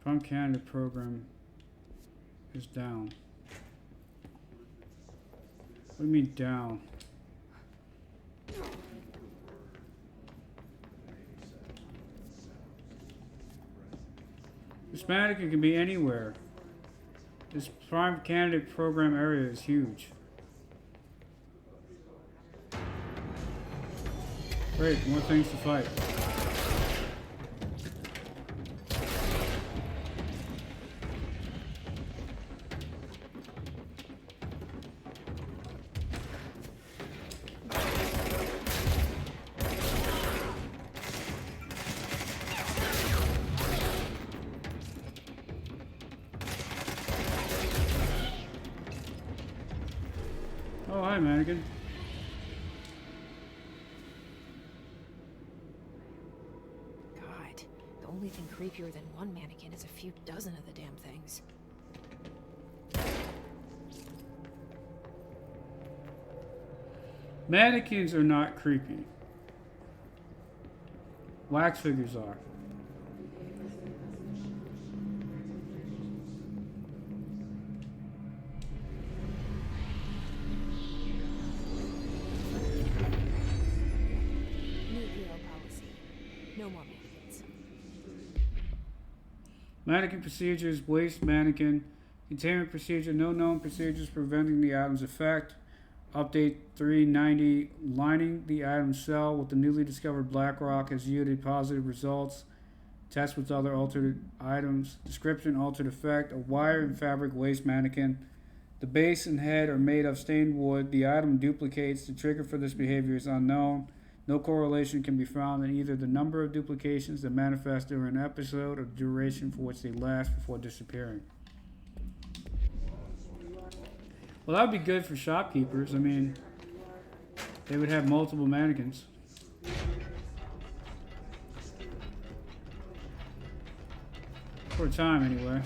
Farm Canada program is down. What do you mean down? This mannequin can be anywhere. This prime candidate program area is huge. Great, more things to fight. Oh, hi, mannequin. God, the only thing creepier than one mannequin is a few dozen of the damn things. Mannequins are not creepy. Wax figures are. Mannequin procedures, waste mannequin, containment procedure, no known procedures preventing the item's effect. Update 390, lining the item's cell with the newly discovered black rock has yielded positive results. Test with other altered items. Description, altered effect, a wire and fabric waste mannequin. The base and head are made of stained wood. The item duplicates. The trigger for this behavior is unknown. No correlation can be found in either the number of duplications that manifest during an episode or the duration for which they last before disappearing. Well, that would be good for shopkeepers. I mean, they would have multiple mannequins. For a time, anyway.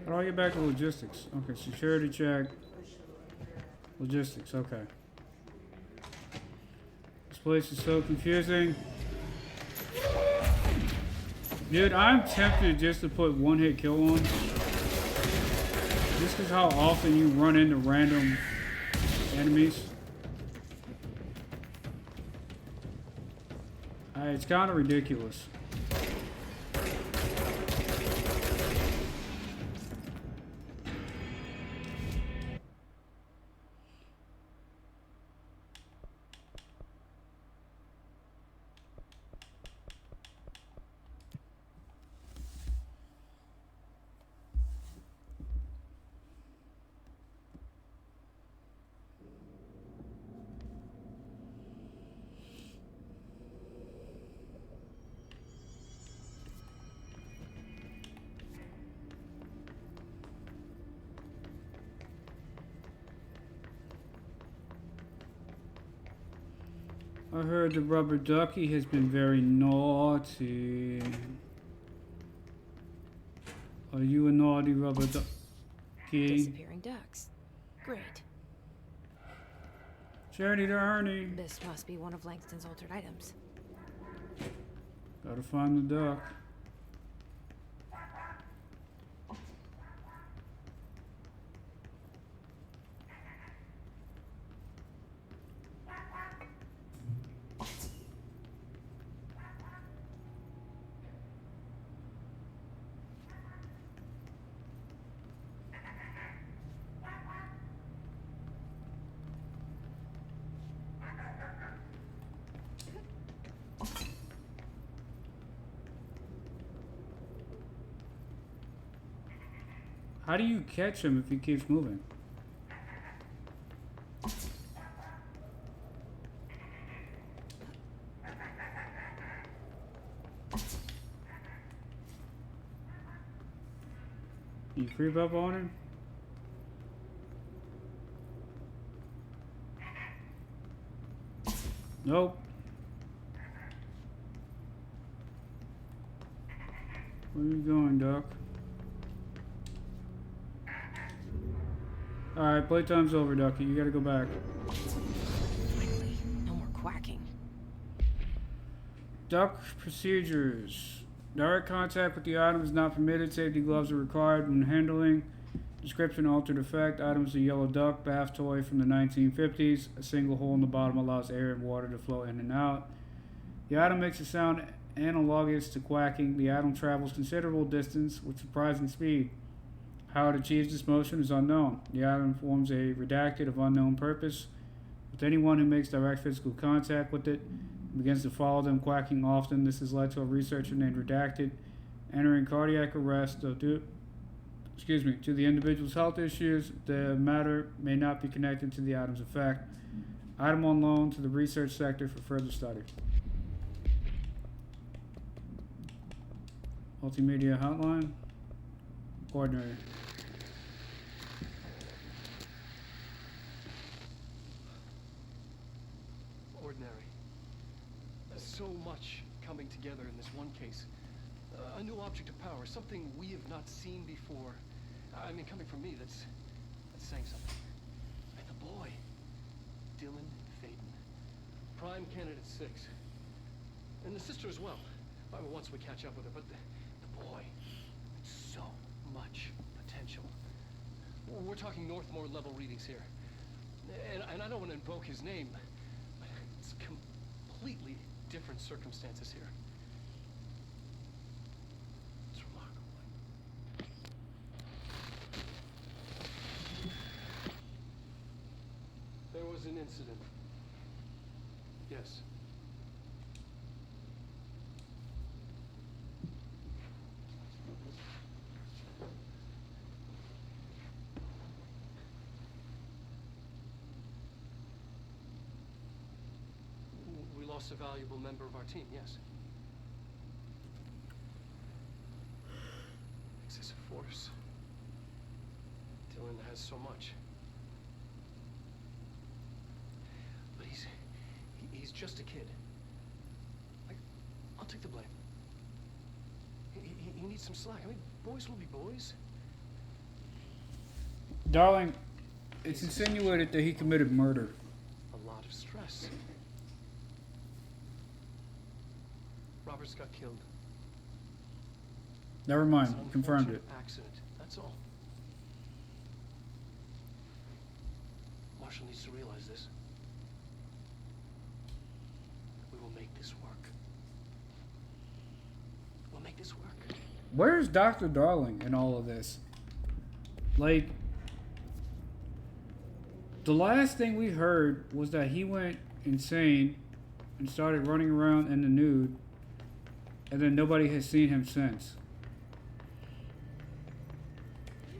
How do I get back to logistics? Okay, security check. Logistics, okay. This place is so confusing. Dude, I'm tempted just to put one hit kill on. Just because how often you run into random enemies. It's kind of ridiculous. I heard the rubber ducky has been very naughty. Are you a naughty rubber ducky? Disappearing ducks. Great. Charity to Ernie. This must be one of Langston's altered items. Gotta find the duck. How do you catch him if he keeps moving? You creep up on him? Nope. Where are you going, duck? Alright, playtime's over, Ducky. You gotta go back. Finally, no more quacking. Duck procedures. Direct contact with the item is not permitted. Safety gloves are required when handling. Description: altered effect. Item is a yellow duck bath toy from the 1950s. A single hole in the bottom allows air and water to flow in and out. The item makes a sound analogous to quacking. The item travels considerable distance with surprising speed. How it achieves this motion is unknown. The item forms a redacted of unknown purpose. With anyone who makes direct physical contact with it and begins to follow them quacking often, this has led to a researcher named Redacted entering cardiac arrest due to the individual's health issues. The matter may not be connected to the item's effect. Item on loan to the research sector for further study. Multimedia hotline. Ordinary. Ordinary. There's so much coming together in this one case. A new object of power, something we have not seen before. I mean, coming from me, that's saying something. And the boy, Dylan Faden, prime candidate 6, and the sister as well. I mean, once we catch up with her, but the boy, so much potential. We're talking Northmore level readings here, and I don't want to invoke his name, but it's completely different circumstances here. It's remarkable. There was an incident. Yes. We lost a valuable member of our team, yes. Excessive force. Dylan has so much. But he's just a kid. I'll take the blame. He needs some slack. I mean, boys will be boys. Darling, it's insinuated that he committed murder. A lot of stress. Roberts got killed. Never mind. It's an Confirmed it. unfortunate accident. That's all. Marshall needs to realize this. We will make this work. We'll make this work. Where's Dr. Darling in all of this? Like, the last thing we heard was that he went insane and started running around in the nude, and then nobody has seen him since.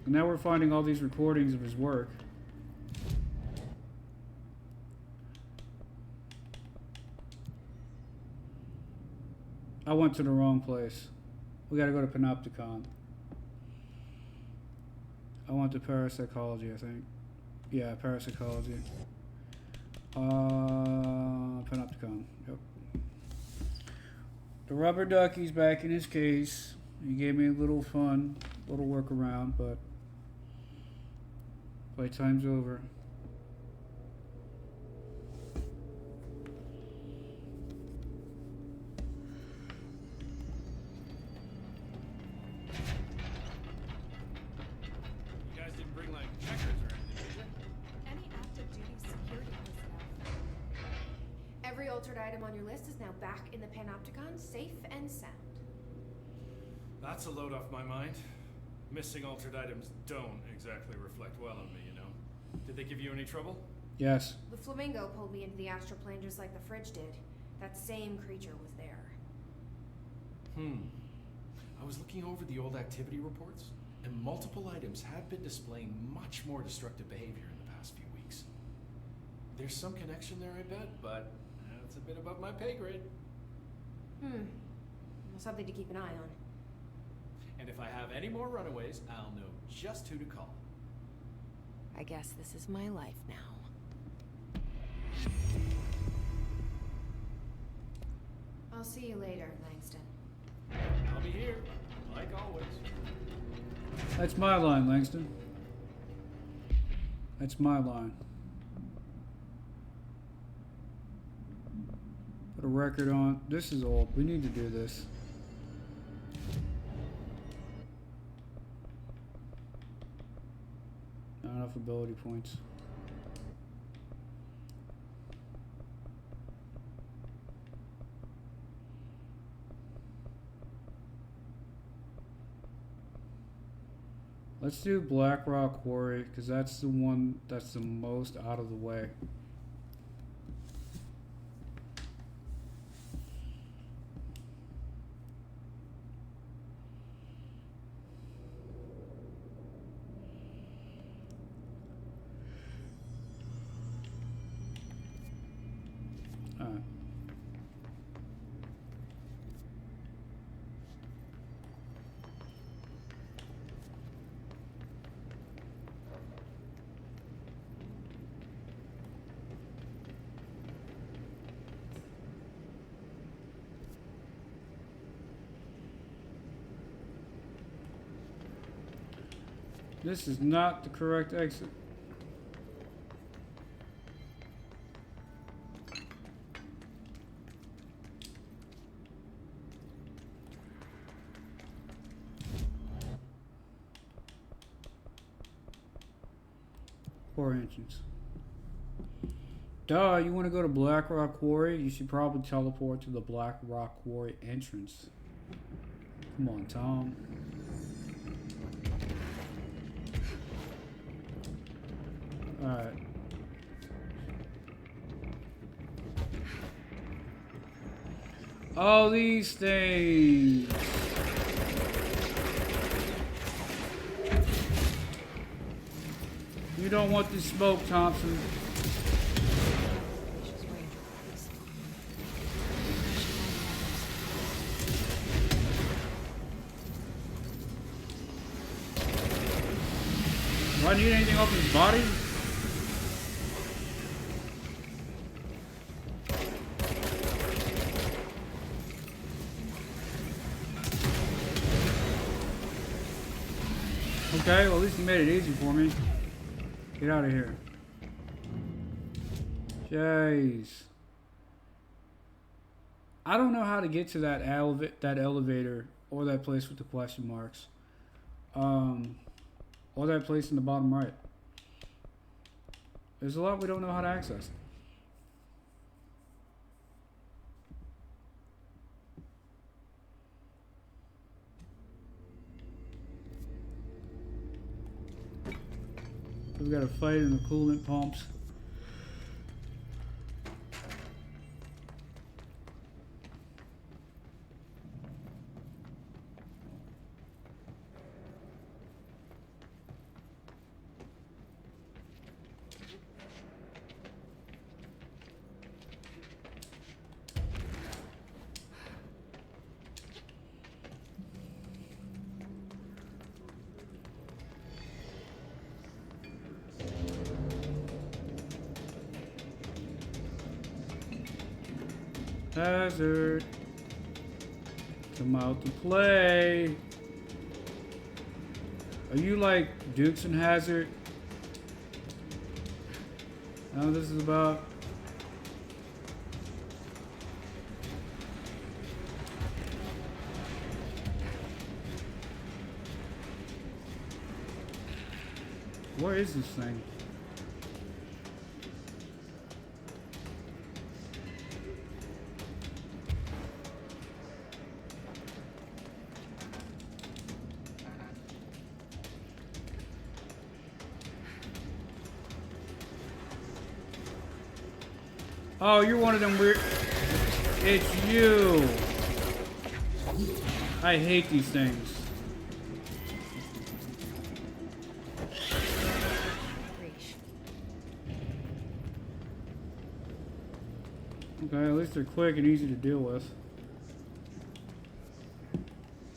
And now we're finding all these recordings of his work. I went to the wrong place. We gotta go to Panopticon. I went to parapsychology, I think. Yeah, parapsychology. Panopticon. Yep. The rubber ducky's back in his case. He gave me a little fun, little workaround, but playtime's over. You guys didn't bring like checkers or anything, did you? Any active duty security personnel. Every altered item on your list is now back in the Panopticon, safe and sound. That's a load off my mind. Missing altered items don't exactly reflect well on me, you know. Did they give you any trouble? Yes. The flamingo pulled me into the astral plane just like the fridge did. That same creature was there. I was looking over the old activity reports, and multiple items have been displaying much more destructive behavior in the past few weeks. There's some connection there, I bet, but that's a bit above my pay grade. Well, something to keep an eye on. And if I have any more runaways, I'll know just who to call. I guess this is my life now. I'll see you later, Langston. I'll be here, like always. That's my line, Langston. That's my line. Put a record on. This is old. We need to do this. Not enough ability points. Let's do Black Rock Quarry, because that's the one that's the most out of the way. Alright. This is not the correct exit. Four entrance. Duh, you want to go to Black Rock Quarry? You should probably teleport to the Black Rock Quarry entrance. Come on, Tom. Alright. All these things. You don't want the smoke, Thompson. Do I need anything off his body? Okay, well at least he made it easy for me. Get out of here. Jeez. I don't know how to get to that elevator or that place with the question marks. Or that place in the bottom right. There's a lot we don't know how to access. We got a fight in the coolant pumps. Hazard, come out to play. Are you like Dukes and Hazard? I know what this is about. Where is this thing? Oh, you're one of them weird... It's you! I hate these things. Okay, at least they're quick and easy to deal with.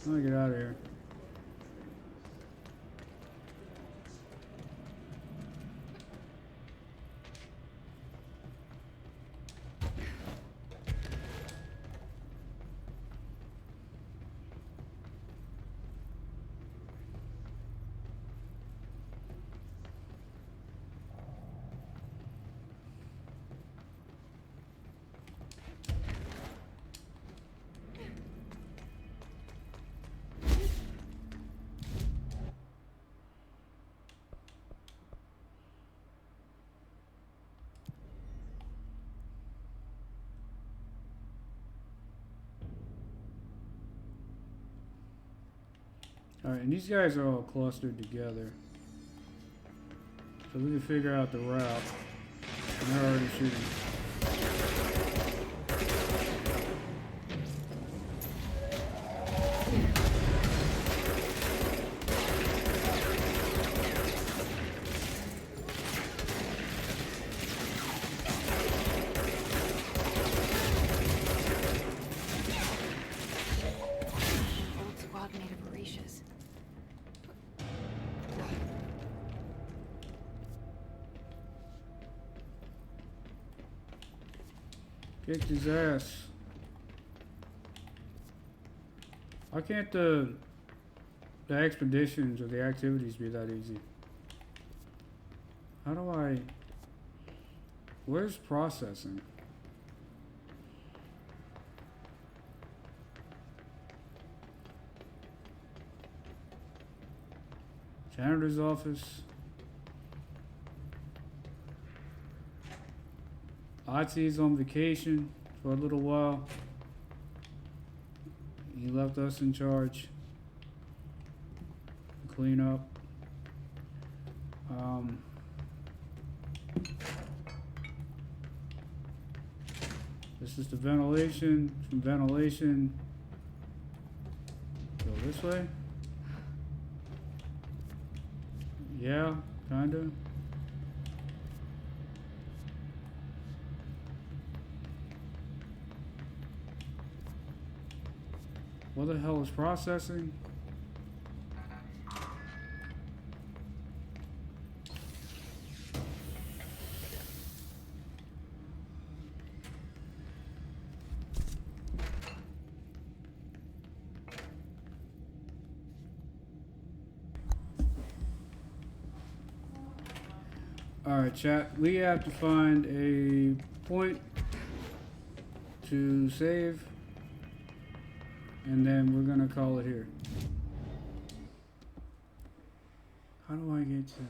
Let me get out of here. Alright, and these guys are all clustered together. So we can figure out the route. And they're already shooting. Old squad made of Orishas. Kicked his ass. Why can't the expeditions or the activities be that easy? How do I... Where's processing? Janitor's office. Otzi's on vacation for a little while. He left us in charge. Clean up. This is the ventilation. From ventilation, go this way. Yeah, kinda. What the hell is processing? Alright, chat. We have to find a point to save. And then we're gonna call it here. How do I get to...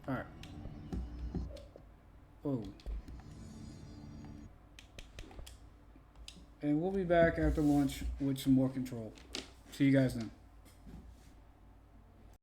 Alright. Whoa. And we'll be back after lunch with some more control. See you guys then.